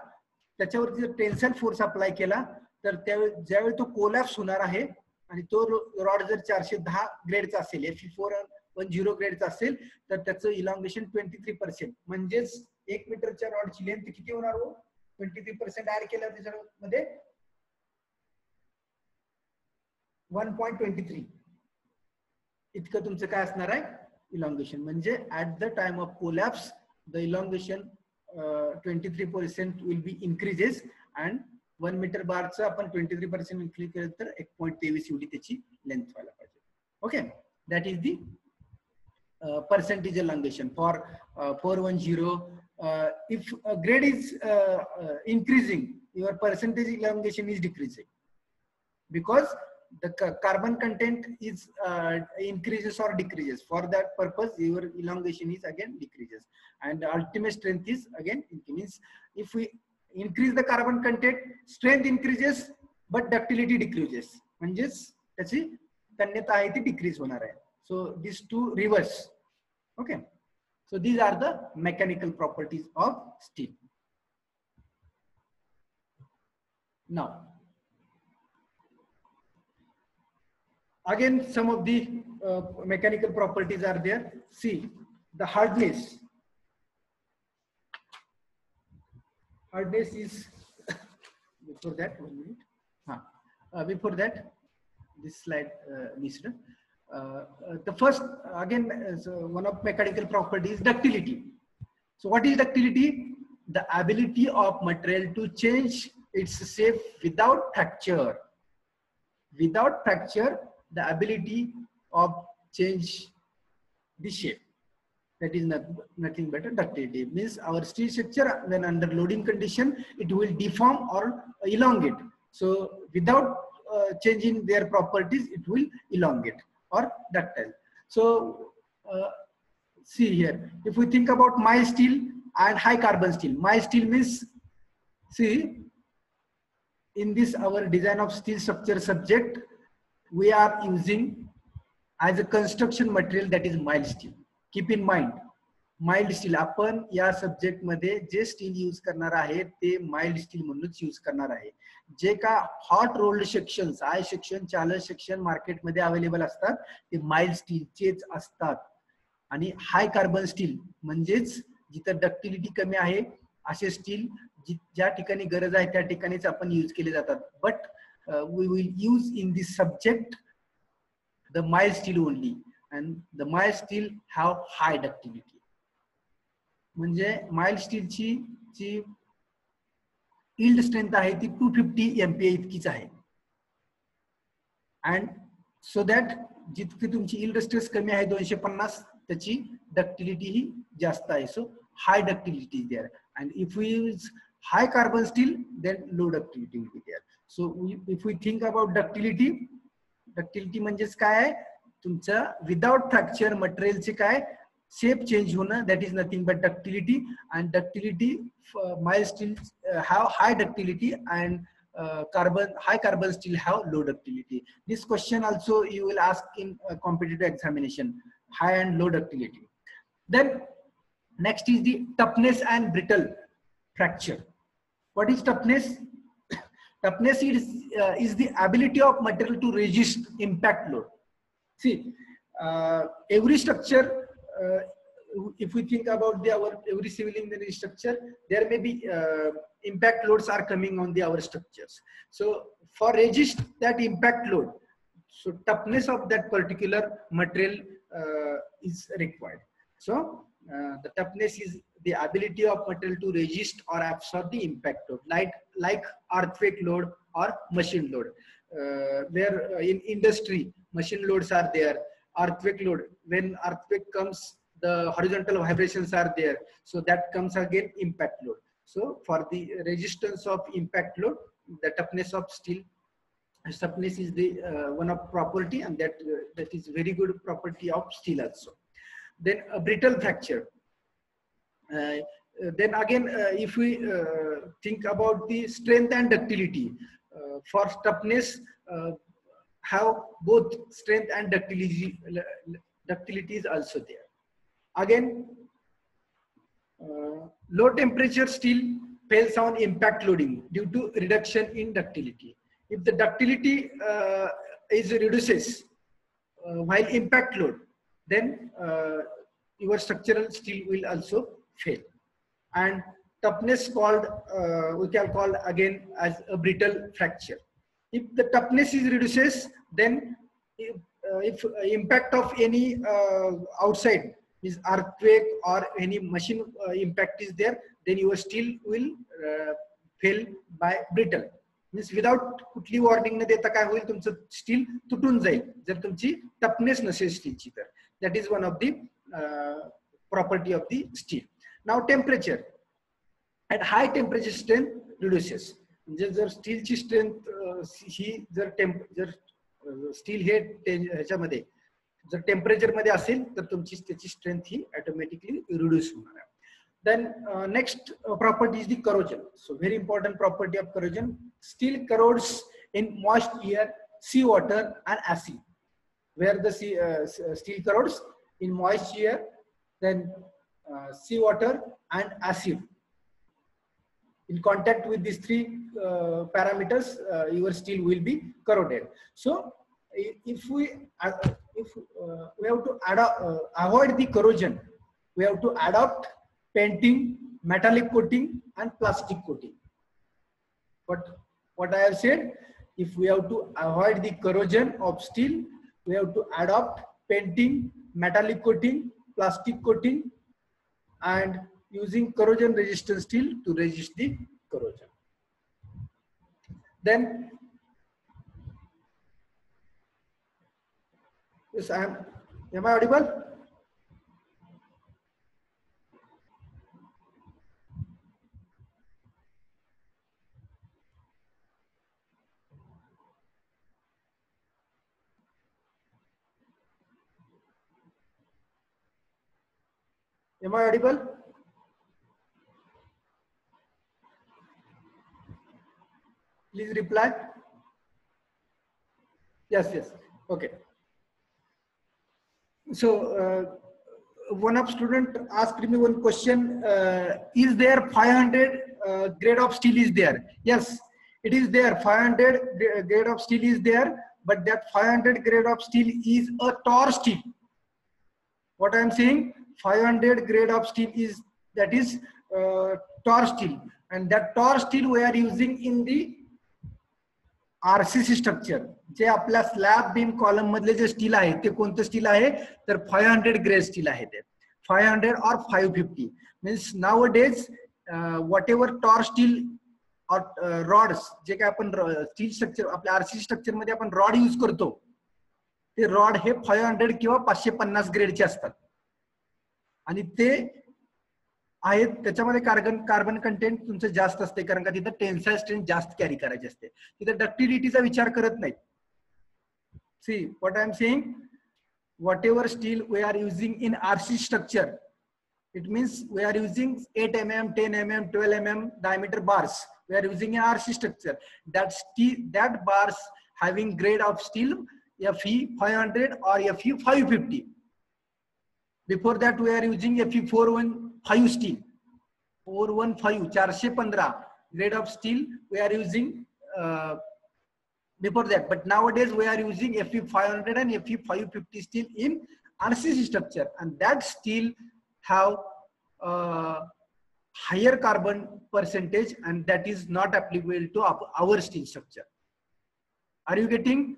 त्याच्यावरती जर टेन्साइल फोर्स अप्लाय केला तर त्यावेळी ज्यावेळी तो कोलॅप्स होणार आहे आणि तो रॉड जर 410 ग्रेडचा असेल, Fe410 ग्रेडचा असेल तर त्याचं इलॉंगेशन 23%. म्हणजेच 1 मीटरच्या रॉडची लेंथ किती होणार हो? 23% ऍड केलं त्याच्यामध्ये 1.23 इतकं तुमचं काय असणार आहे? elongation. म्हणजे at the time of collapse the elongation 23% will be increases and 1 meter बारचं आपण 23% increase केलं तर 1.23 एवढी त्याची लेंथ व्हायला पाहिजे. Okay, that is the percentage elongation for 410. If a grade is increasing, your percentage elongation is decreasing because the carbon content is increases or decreases. For that purpose your elongation is again decreases and the ultimate strength is again increases. If we increase the carbon content, strength increases but ductility decreases. म्हणजेच त्याची तन्यता आहे ती decrease होणार आहे. So these two reverse. Okay, so these are the mechanical properties of steel. Now again some of the mechanical properties are there. See the hardness. Hardness is before that 1 minute. Before that this slide missed. The first again one of mechanical properties is ductility. So what is ductility? The ability of material to change its shape without fracture. Without fracture, the ability of change the shape, that is nothing but ductility. Means our steel structure when under loading condition it will deform or elongate. So without changing their properties it will elongate or ductile. So see here, if we think about mild steel and high carbon steel, mild steel means, see, in this our design of steel structure subject, we are using as a construction material that is mild steel. Keep in mind, mild steel आपण या subject मध्ये जे steel use करणार आहे ते mild steel म्हणूनच use करणार आहे. जे का hot rolled sections, I section, चालर section मार्केटमध्ये अवेलेबल असतात ते माइल्ड स्टीलचेच असतात. आणि हाय कार्बन स्टील म्हणजेच जिथं डक्टिलिटी कमी आहे असे स्टील ज्या ठिकाणी गरज आहे त्या ठिकाणीच आपण यूज केले जातात. But we will use in this subject the mild steel only, and the mild steel have high ductility. म्हणजे माइल्ड स्टीलची जी यील्ड स्ट्रेंथ आहे ती 250 MPa इतकीच आहे. अँड सो दॅट जितकी तुमची यील्ड स्ट्रेस कमी आहे 250, त्याची डक्टिलिटी ही जास्त आहे. So high ductility is there. And if we use high carbon steel then low ductility will be there. So if we think about ductility, ductility म्हणजेच काय आहे, तुमचं विदाउट फ्रॅक्चर मटेरियलचे काय शेप चेंज होणं, that is nothing but ductility. And ductility, mild steel have high ductility, and high carbon steel have low ductility. This question also you will ask in competitive examination, high and low ductility. Then next is the toughness and brittle fracture. What is toughness? Toughness is the ability of material to resist impact load. See, every structure, if we think about our every civil engineering structure, there may be impact loads are coming on our structures. So for resist that impact load, so toughness of that particular material is required. So the toughness is the ability of material to resist or absorb the impact load, like earthquake load or machine load. Where in industry machine loads are there, earthquake load, when earthquake comes the horizontal vibrations are there, so that comes again impact load. So for the resistance of impact load, the toughness of steel, toughness is the one of property, and that is very good property of steel also. Then a brittle fracture. Then again, if we think about the strength and ductility, for toughness have both strength and ductility is also there. Again, low temperature steel fails on impact loading due to reduction in ductility. If the ductility is reduces while impact load, then your structural steel will also fail. And toughness called we can call again as a brittle fracture. If the toughness is reduces, then if impact of any outside is earthquake or any machine impact is there, then your steel will fail by brittle. Means without कुठली warning न देता काय होईल, तुमचं steel तुटून जाईल जर तुमची टफनेस नसेल स्टीलची तर. That is one of the property of the steel. Now temperature. At high temperature strength reduces. म्हणजे जर स्टीलची स्ट्रेंथ ही जर स्टील हे ह्याच्यामध्ये जर टेम्परेचर मध्ये असेल तर तुमची त्याची स्ट्रेंथ ही ऑटोमॅटिकली रिड्यूस होणार आहे. Then next property is the corrosion. So very important property of corrosion. Steel corrodes in moist air, sea water and acid. Where the steel corrodes in moist air, then sea water and acid. In contact with these three parameters, your steel will be corroded. So if we have to avoid the corrosion, we have to adopt painting, metallic coating and plastic coating. But what I have said, if we have to avoid the corrosion of steel, we have to adopt painting, metallic coating, plastic coating, and using corrosion resistant steel to resist the corrosion. Then yes, am I audible? Am I audible? Please reply. Yes. Okay. So one of student asked me one question. Is there 500 grade of steel is there? Yes, it is there. 500 grade of steel is there, but that 500 grade of steel is a Tor steel. What I am saying, 500 grade of steel is Tor steel, and that Tor steel we are using in the RCC structure. जे आपल्या slab beam column मधले जे steel आहे ते कोणतं steel आहे तर 500 grade steel आहे. ते 500 or 550 means nowadays whatever tor steel or rods जे काय आपण स्टील स्ट्रक्चर आपल्या आरसीसी स्ट्रक्चर मध्ये आपण रॉड यूज करतो ते रॉड हे 500 किंवा 550 ग्रेडचे असतात आणि ते आहेत त्याच्यामध्ये कार्बन कंटेंट तुमचं जास्त असते कारण का तिथं टेन्साइल स्ट्रेंथ जास्त कॅरी करायची असते. तिथं डक्टिलिटीचा विचार करत नाही. See what I am saying, whatever steel we are using in RC structure, it means we are using 8 mm, 10 mm, 12 mm diameter bars. We are using in RC structure. That bars having grade of steel Fe 500 or Fe 550. Before that we are using Fe 415 steel. 415 415 grade of steel we are using before that, but nowadays we are using Fe 500 and Fe 550 steel in RCC structure, and that steel have higher carbon percentage, and that is not applicable to our steel structure. Are you getting?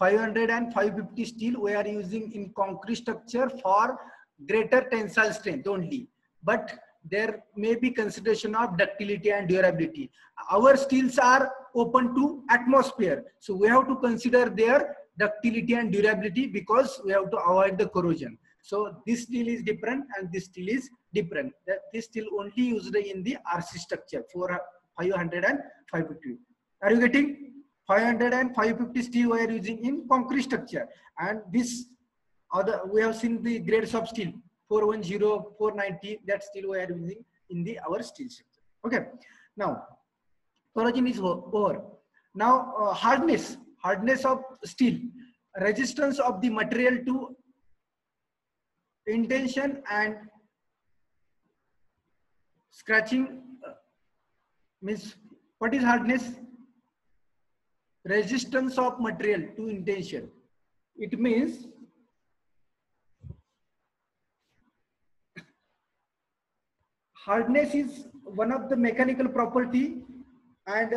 500 and 550 steel we are using in concrete structure for greater tensile strength only, but there may be consideration of ductility and durability. Our steels are open to atmosphere, so we have to consider their ductility and durability because we have to avoid the corrosion. So this steel is different and this steel is different. This steel only used in the RC structure for 500 and 550. Are you getting? 500 and 550 steel we are using in concrete structure, and this other we have seen the grades of steel 410, 490, that steel we are using in our steel structure. Okay, now corrosion is over. Now hardness of steel, resistance of the material to intention and scratching, means what is hardness? Resistance of material to intention. It means hardness is one of the mechanical property, and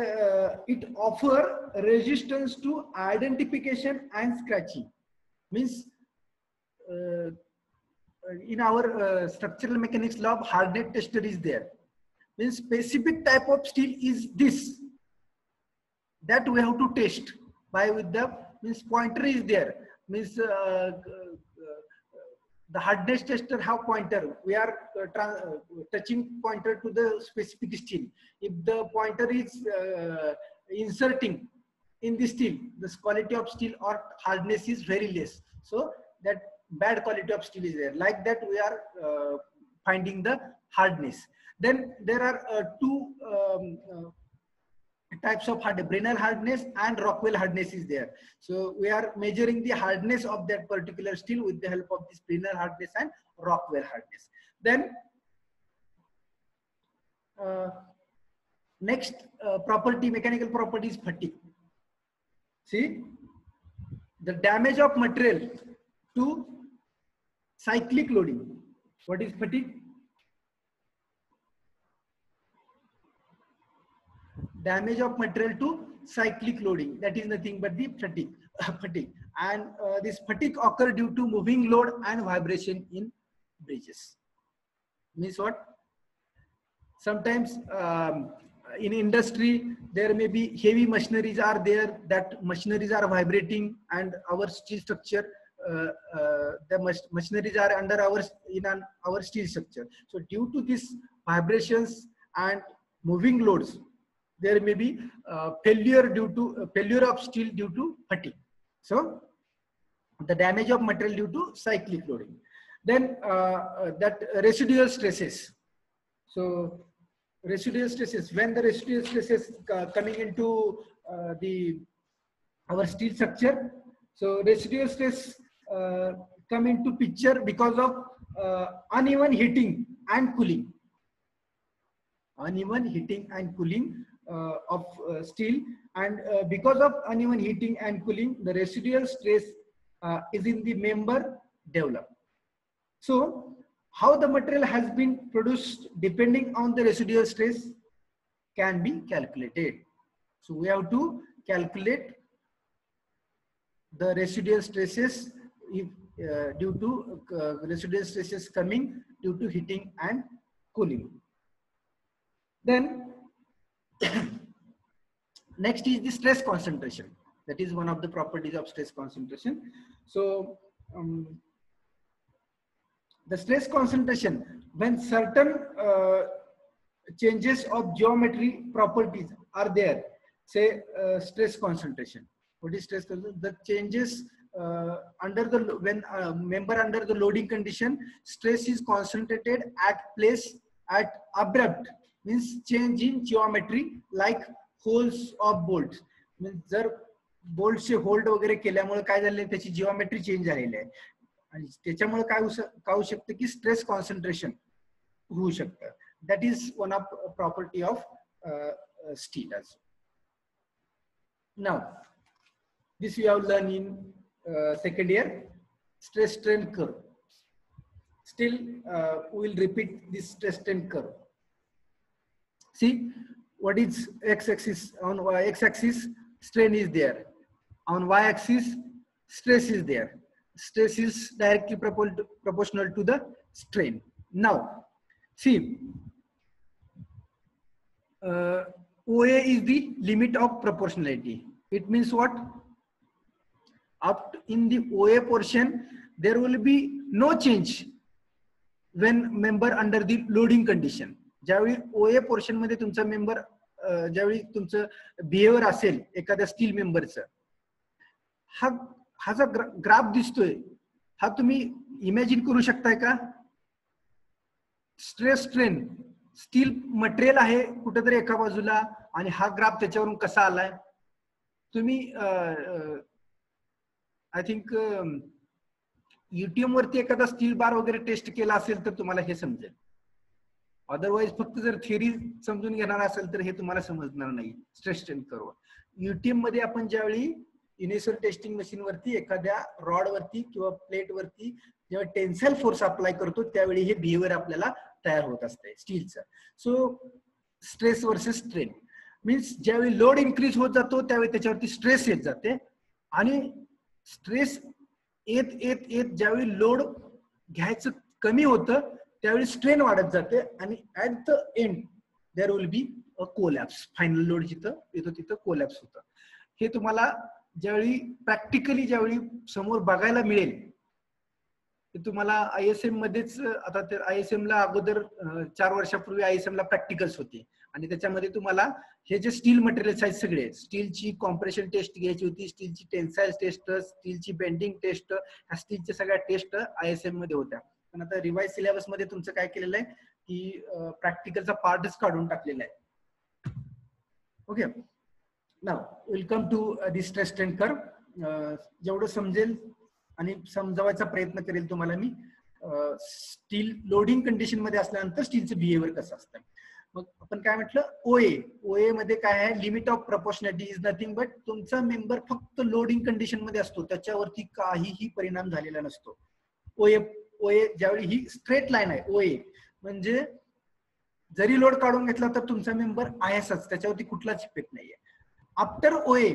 it offer resistance to identification and scratching. Means in our structural mechanics lab, hardness tester is there. Means specific type of steel is this, that we have to test by with the means pointer is there. Means the hardness tester have pointer. We are touching pointer to the specific steel. If the pointer is inserting in the steel, this quality of steel or hardness is very less. So that bad quality of steel is there. Like that we are finding the hardness. Then there are two types of hardness: Brenner hardness and Rockwell hardness is there. So we are measuring the hardness of that particular steel with the help of this Brenner hardness and Rockwell hardness. Then next property, mechanical property is fatigue. See, the damage of material to cyclic loading. What is fatigue? Damage of material to cyclic loading, that is nothing but the fatigue. And this fatigue occur due to moving load and vibration in bridges. Means what? Sometimes in industry there may be heavy machineries are there, that machineries are vibrating, and our steel structure the machineries are under our steel structure. So due to these vibrations and moving loads, there may be failure of steel due to fatigue. So the damage of material due to cyclic loading. Then that residual stresses. So residual stresses, when the residual stresses coming into our steel structure, so residual stress come into picture because of uneven heating and cooling. Uneven heating and cooling of steel, and because of uneven heating and cooling, the residual stress is in the member developed. So how the material has been produced depending on the residual stress can be calculated. So we have to calculate the residual stresses if due to residual stresses coming due to heating and cooling. Then next is the stress concentration. That is one of the properties of stress concentration. So the stress concentration, when certain changes of geometry properties are there, say stress concentration. What is stress concentration? The changes under the, when member under the loading condition, stress is concentrated at place at abrupt, means change in geometry, like holes of bolts. Means जर बोल्टचे hold वगैरे केल्यामुळे काय झाले, त्याची geometry change झालेली आहे आणि त्याच्यामुळे काय होऊ शकतं की स्ट्रेस कॉन्सन्ट्रेशन होऊ शकतं. That is one of property of steel. Now this you have learned in second year, stress strain curve. Still we will repeat this stress strain curve. See what is x-axis. On x-axis strain is there, on y-axis stress is there. Stress is directly proportional to the strain. Now see, OA is the limit of proportionality. It means what? Up in the OA portion, there will be no change when member under the loading condition. ज्यावेळी OA portion मध्ये तुमचा member, ज्यावेळी तुमचं behaviour असेल एखाद्या steel मेंबरचं, हा जो graph दिसतोय, हा तुम्ही इमॅजिन करू शकताय का? स्ट्रेस स्ट्रेन स्टील मटेरियल आहे कुठेतरी एका बाजूला आणि हा ग्राफ त्याच्यावरून कसा आलाय. तुम्ही आय थिंक युट्यूब वरती एखादा स्टील बार वगैरे टेस्ट केला असेल तर तुम्हाला हे समजेल. अदरवाइज फक्त जर थिअरी समजून घेणार असेल तर हे तुम्हाला समजणार नाही. स्ट्रेस स्ट्रेन कर्व युट्यूब मध्ये आपण ज्यावेळी युनिव्हर्सल टेस्टिंग मशीन वरती एखाद्या रॉड वरती किंवा प्लेट वरती जेव्हा टेन्साइल फोर्स अप्लाय करतो त्यावेळी हे बिहेवियर आपल्याला तयार होत असते स्टीलचं. So stress versus strain means ज्यावेळी लोड इन्क्रीज होत जातो त्यावेळी त्याच्यावरती स्ट्रेस येत जाते, आणि स्ट्रेस येत येत येत ज्यावेळी लोड घ्यायचं कमी होतं त्यावेळी स्ट्रेन वाढत जाते, आणि at the end there will be a collapse. Final load जिथं येतो तिथं कोलॅप्स होतं. हे तुम्हाला ज्यावेळी प्रॅक्टिकली ज्यावेळी समोर बघायला मिळेल ते तुम्हाला ISM मध्येच. आता तर ISM ला अगोदर 4 वर्षापूर्वी ISM ला प्रॅक्टिकल्स होते आणि त्याच्यामध्ये तुम्हाला हे जे स्टील मटेरियल्स आहेत सगळे, स्टीलची कॉम्प्रेशन टेस्ट घ्यायची होती, स्टीलची टेन्साइल टेस्ट, स्टीलची बेंडिंग टेस्ट, ह्या स्टीलच्या सगळ्या टेस्ट ISM मध्ये होत्या. पण आता रिवाइज सिलेबस मध्ये तुमचं काय केलेलं आहे की प्रॅक्टिकलचा पार्टच काढून टाकलेला आहे. Okay, now welcome to this stress strain curve. जेवढं समजेल आणि समजावायचा प्रयत्न करेल तुम्हाला मी. स्टील लोडिंग कंडिशन मध्ये असल्यानंतर स्टीलचं बिहेवियर कसं असतं. मग आपण काय म्हटलं, OA मध्ये काय आहे, limit of proportionality is nothing but तुमचा मेंबर फक्त लोडिंग कंडिशन मध्ये असतो, त्याच्यावरती काहीही परिणाम झालेला नसतो. OA ज्यावेळी ही स्ट्रेट लाईन आहे, OA म्हणजे जरी लोड काढून घेतला तर तुमचा मेंबर आहेच, त्याच्यावरती कुठलाच इफेक्ट नाहीये. आफ्टर OA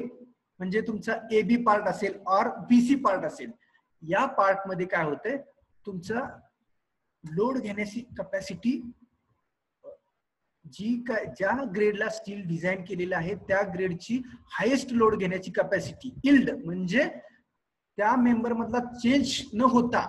म्हणजे तुमचा AB पार्ट असेल और BC पार्ट असेल, या पार्ट मध्ये काय होतंय, तुमचा लोड घेण्याची कॅपॅसिटी जी काय ज्या ग्रेडला स्टील डिझाईन केलेलं आहे त्या ग्रेडची हायेस्ट लोड घेण्याची कॅपॅसिटी, इल्ड म्हणजे त्या मेंबर मधला चेंज न होता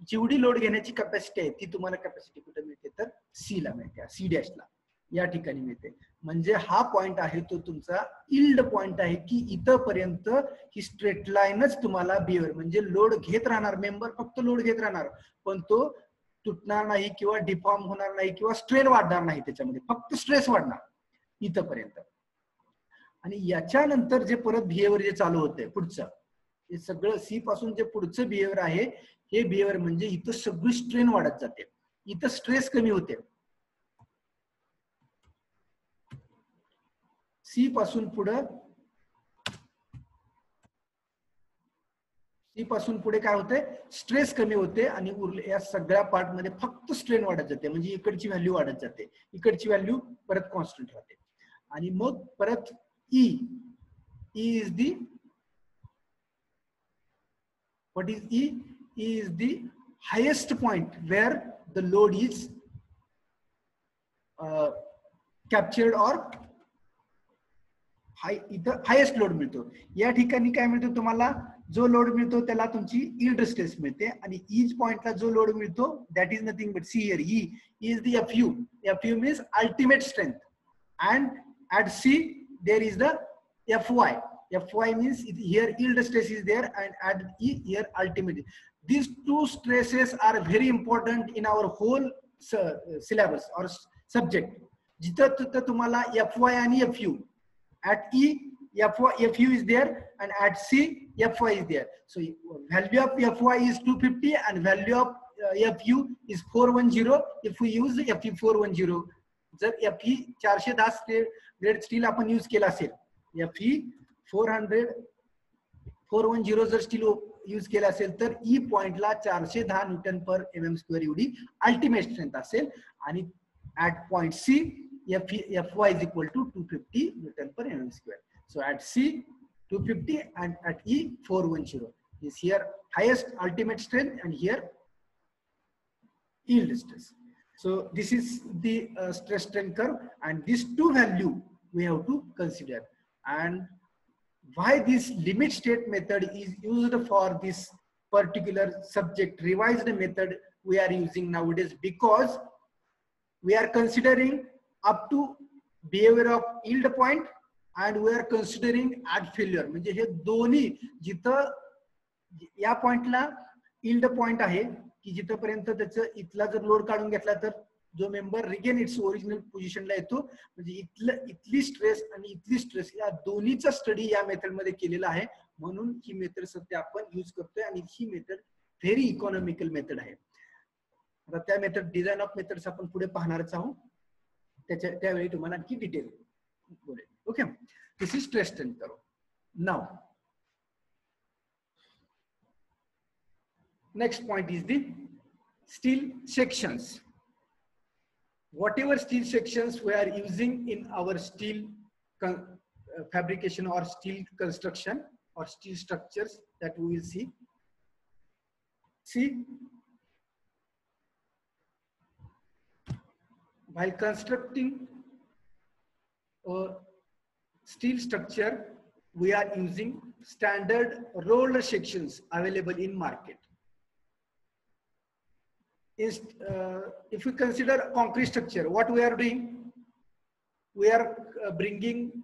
जेवढी लोड घेण्याची कॅपॅसिटी आहे ती तुम्हाला कॅपॅसिटी कुठे मिळते तर C ला मिळते, C डॅशला. या ठिकाणी मिळते. म्हणजे हा पॉइंट आहे तो तुमचा इल्ड पॉइंट आहे की इथपर्यंत ही स्ट्रेट लाईनच तुम्हाला बिहेवियर म्हणजे लोड घेत राहणार, मेंबर फक्त लोड घेत राहणार, पण तो तुटणार नाही किंवा डिफॉर्म होणार नाही किंवा स्ट्रेन वाढणार नाही, त्याच्यामध्ये फक्त स्ट्रेस वाढणार इथपर्यंत. आणि याच्यानंतर जे परत बिहेवियर जे चालू होते पुढचं, हे सगळं सी पासून जे पुढचं बिहेवियर आहे हे बिहेवियर म्हणजे इथं सगळी स्ट्रेन वाढत जाते, इथं स्ट्रेस कमी होते. सी पासून पुढे काय होते, स्ट्रेस कमी होते आणि उरले या सगळ्या पार्ट मध्ये फक्त स्ट्रेन वाढत जाते. म्हणजे इकडची व्हॅल्यू वाढत जाते, इकडची व्हॅल्यू परत कॉन्स्टंट राहते. आणि मग परत E is the what is E? E is the highest point where the load is captured or इथं हायेस्ट लोड मिळतो. या ठिकाणी काय मिळतो तुम्हाला, जो लोड मिळतो त्याला तुमची यील्ड स्ट्रेस मिळते. आणि ईच पॉइंटला जो लोड मिळतो that is nothing but see here, E is the FU. FU means ultimate strength, and at C there is the FY. FY means here yield stress is there, and at E here ultimate. These two stresses are very important in our whole syllabus or subject. जिथं तिथं तुम्हाला FY आणि FU, at E FU is there and at C FY is there. So value of FY is 250 and value of FU is 410 if we use FE 410. जर FE 410 grade steel आपण use केला असेल, FE 410 जर steel use केला असेल तर ई पॉइंटला 410 Newton पर mm² एवढी अल्टिमेट स्ट्रेंथ असेल. आणि at point C FY is equal to 250 Newton per mm². So at C 250 and at E 410 is here highest ultimate strength and here yield stress. So this is the stress strain curve, and these two value we have to consider. And why this limit state method is used for this particular subject, revised method we are using nowadays, because we are considering up to behavior of yield point and we are considering at failure. म्हणजे हे दोन्ही, जिथं या पॉइंटला yield point आहे की जिथपर्यंत त्याचं इथला जर लोड काढून घेतला तर जो मेंबर रिगेन इट्स ओरिजिनल पोझिशनला येतो, म्हणजे इथली स्ट्रेस आणि इथली स्ट्रेस या दोन्हीचा स्टडी या मेथड मध्ये केलेला आहे. म्हणून ही मेथड सध्या आपण यूज करतोय आणि ही मेथड व्हेरी इकॉनॉमिकल मेथड आहे. आता त्या मेथड, डिझाईन ऑफ मेथड्स आपण पुढे पाहणारच आहोत, त्यावेळी तुम्हाला आणखी डिटेल बोलेल. Okay, this is stress strain curve. Now next point is the steel sections. Whatever steel sections we are using in our steel fabrication or steel construction or steel structures that we will see. While constructing a steel structure, we are using standard roller sections available in market. If we consider concrete structure, what we are doing, we are bringing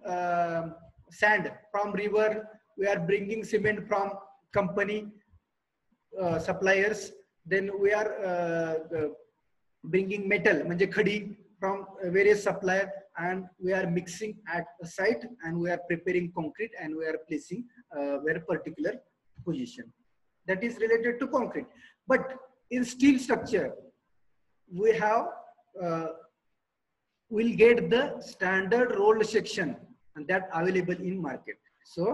sand from river, we are bringing cement from company suppliers, then we are bringing metal म्हणजे खडी from various supplier, and we are mixing at a site and we are preparing concrete and we are placing very particular position that is related to concrete. But in steel structure, we have will get the standard rolled section and that available in market. So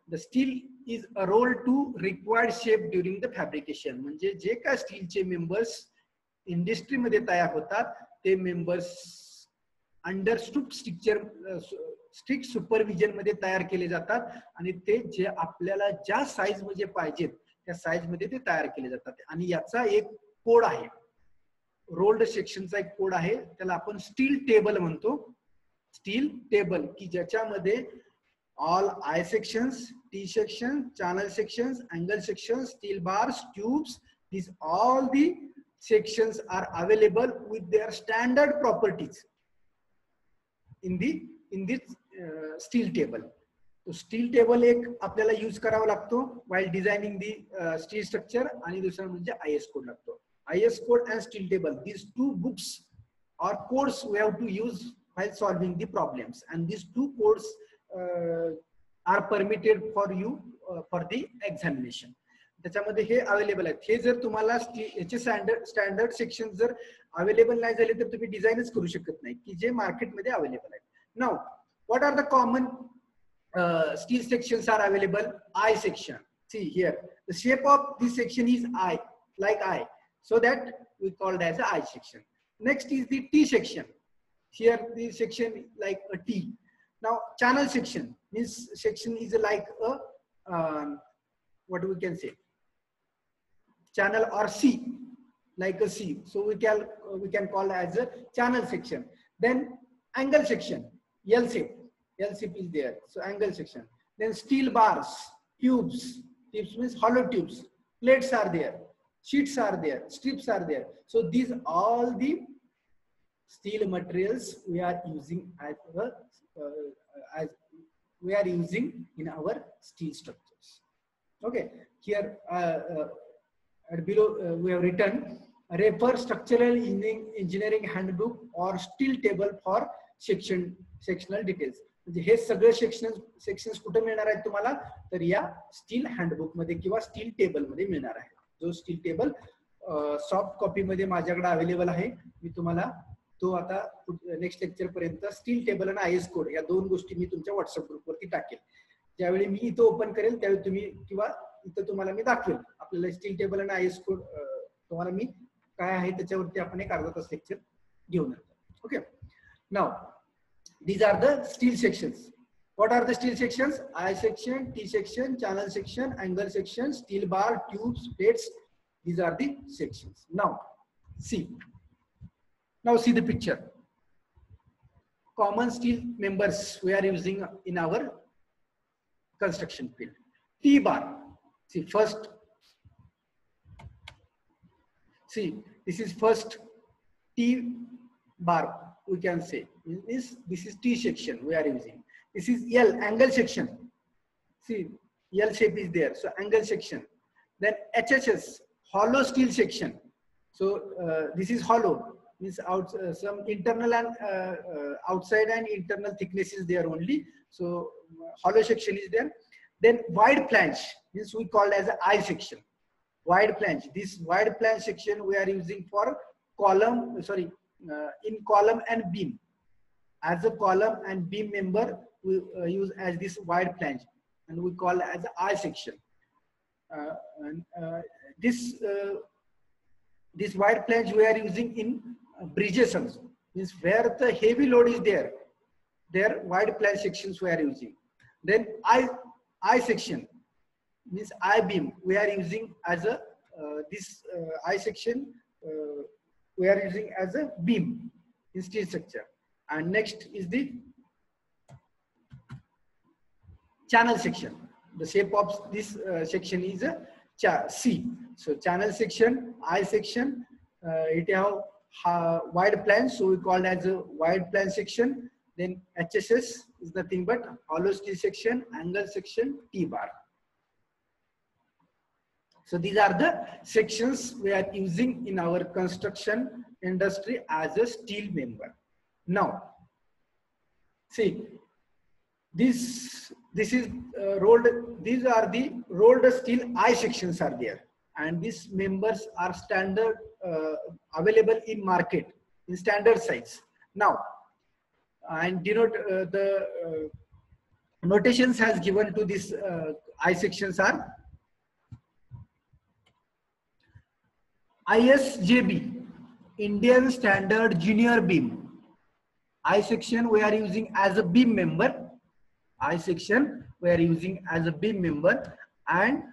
the steel is rolled to required shape during the fabrication. म्हणजे जे काय स्टीलचे members industry मध्ये तयार होतात ते members under strict supervision मध्ये तयार केले जातात आणि ते जे आपल्याला ज्या साईज मध्ये पाहिजेत त्या साईज मध्ये ते तयार केले जातात. आणि याचा एक कोड आहे, रोल्ड सेक्शनचा एक कोड आहे, त्याला आपण स्टील टेबल म्हणतो. स्टील टेबल की ज्याच्यामध्ये all I sections, T section, channel sections, angle sections, steel bars, tubes, these all the sections are available with their standard properties. in this steel table. तो steel table एक आपल्याला use करावा लागतो while designing the steel structure आणि दुसरा म्हणजे IS code लागतो. IS code and steel table, these two books or codes we have to use while solving the problems, and these two codes are permitted for you for the examination. त्याच्यामध्ये हे available आहेत. हे जर तुम्हाला याचे standard section जर available नाही झाले तर तुम्ही डिझाईनच करू शकत नाही की जे मार्केटमध्ये अवेलेबल आहेत. Now what are the common steel sections are available? I section. See here, the shape of this section is I, like I, so that we call it as a I section. Next is the T section. Here the section like a T. Now channel section means section is like a what we can say, channel or C, like a C. So we can call it as a channel section. Then angle section, L shape. L shape is there, so angle section. Then steel bars, tubes means hollow tubes, plates are there, sheets are there, strips are there. So these all the steel materials we are using as we are using in our steel structures. Okay, here at below we have written refer structural engineering handbook or steel table for sectional details. म्हणजे हे सगळे sections कुठे मिळणार आहेत तुम्हाला, तर या steel handbook मध्ये किंवा स्टील टेबल मध्ये मिळणार आहे. जो स्टील टेबल सॉफ्ट कॉपी मध्ये माझ्याकडे अवेलेबल आहे. मी तुम्हाला तो आता नेक्स्ट लेक्चर पर्यंत स्टील टेबल आणि IS कोड या दोन गोष्टी मी तुमच्या व्हॉट्सअप ग्रुपवरती टाकेल. ज्यावेळी मी इथं ओपन करेल त्यावेळी तुम्ही किंवा इथं तुम्हाला मी दाखवेल आपल्याला स्टील टेबल आणि IS कोड तुम्हाला मी काय आहे त्याच्यावरती आपण एक अर्धा तास लेक्चर घेऊन येतो. Okay, now these are the steel sections. What are the steel sections? I section, T section, channel section, angle section, steel bar, tubes, plates. These are the sections. Now see the picture. Common steel members we are using in our construction field. T bar. See first. See, this is first T bar. We can say this is T section we are using. This is L, angle section. See, L shape is there, so angle section. Then HHS, hollow steel section. So this is hollow, means some internal and outside and internal thickness is there only. So hollow section is there. Then wide flange, means we call as a I section. Wide flange. This wide flange section we are using for column. In column and beam. As a column and beam member, we use as this wide flange, and we call it as I section. This wide flange we are using in bridges also. Means where the heavy load is there wide flange sections we are using. Then I section means I beam we are using as a this I section. We are using as a beam in steel structure. And next is the channel section. The shape of this section is a C. So channel section, I section, it have wide flange, so we call it as a wide flange section. Then HSS is nothing but hollow steel section, angle section, T bar. So these are the sections we are using in our construction industry as a steel member. Now, see, this is rolled. These are the rolled steel I sections are there, and these members are standard available in market in standard size. Now, and denote the notations has given to this I sections are ISJB, Indian Standard Junior Beam. I section we are using as a beam member. I section we are using as a beam member, and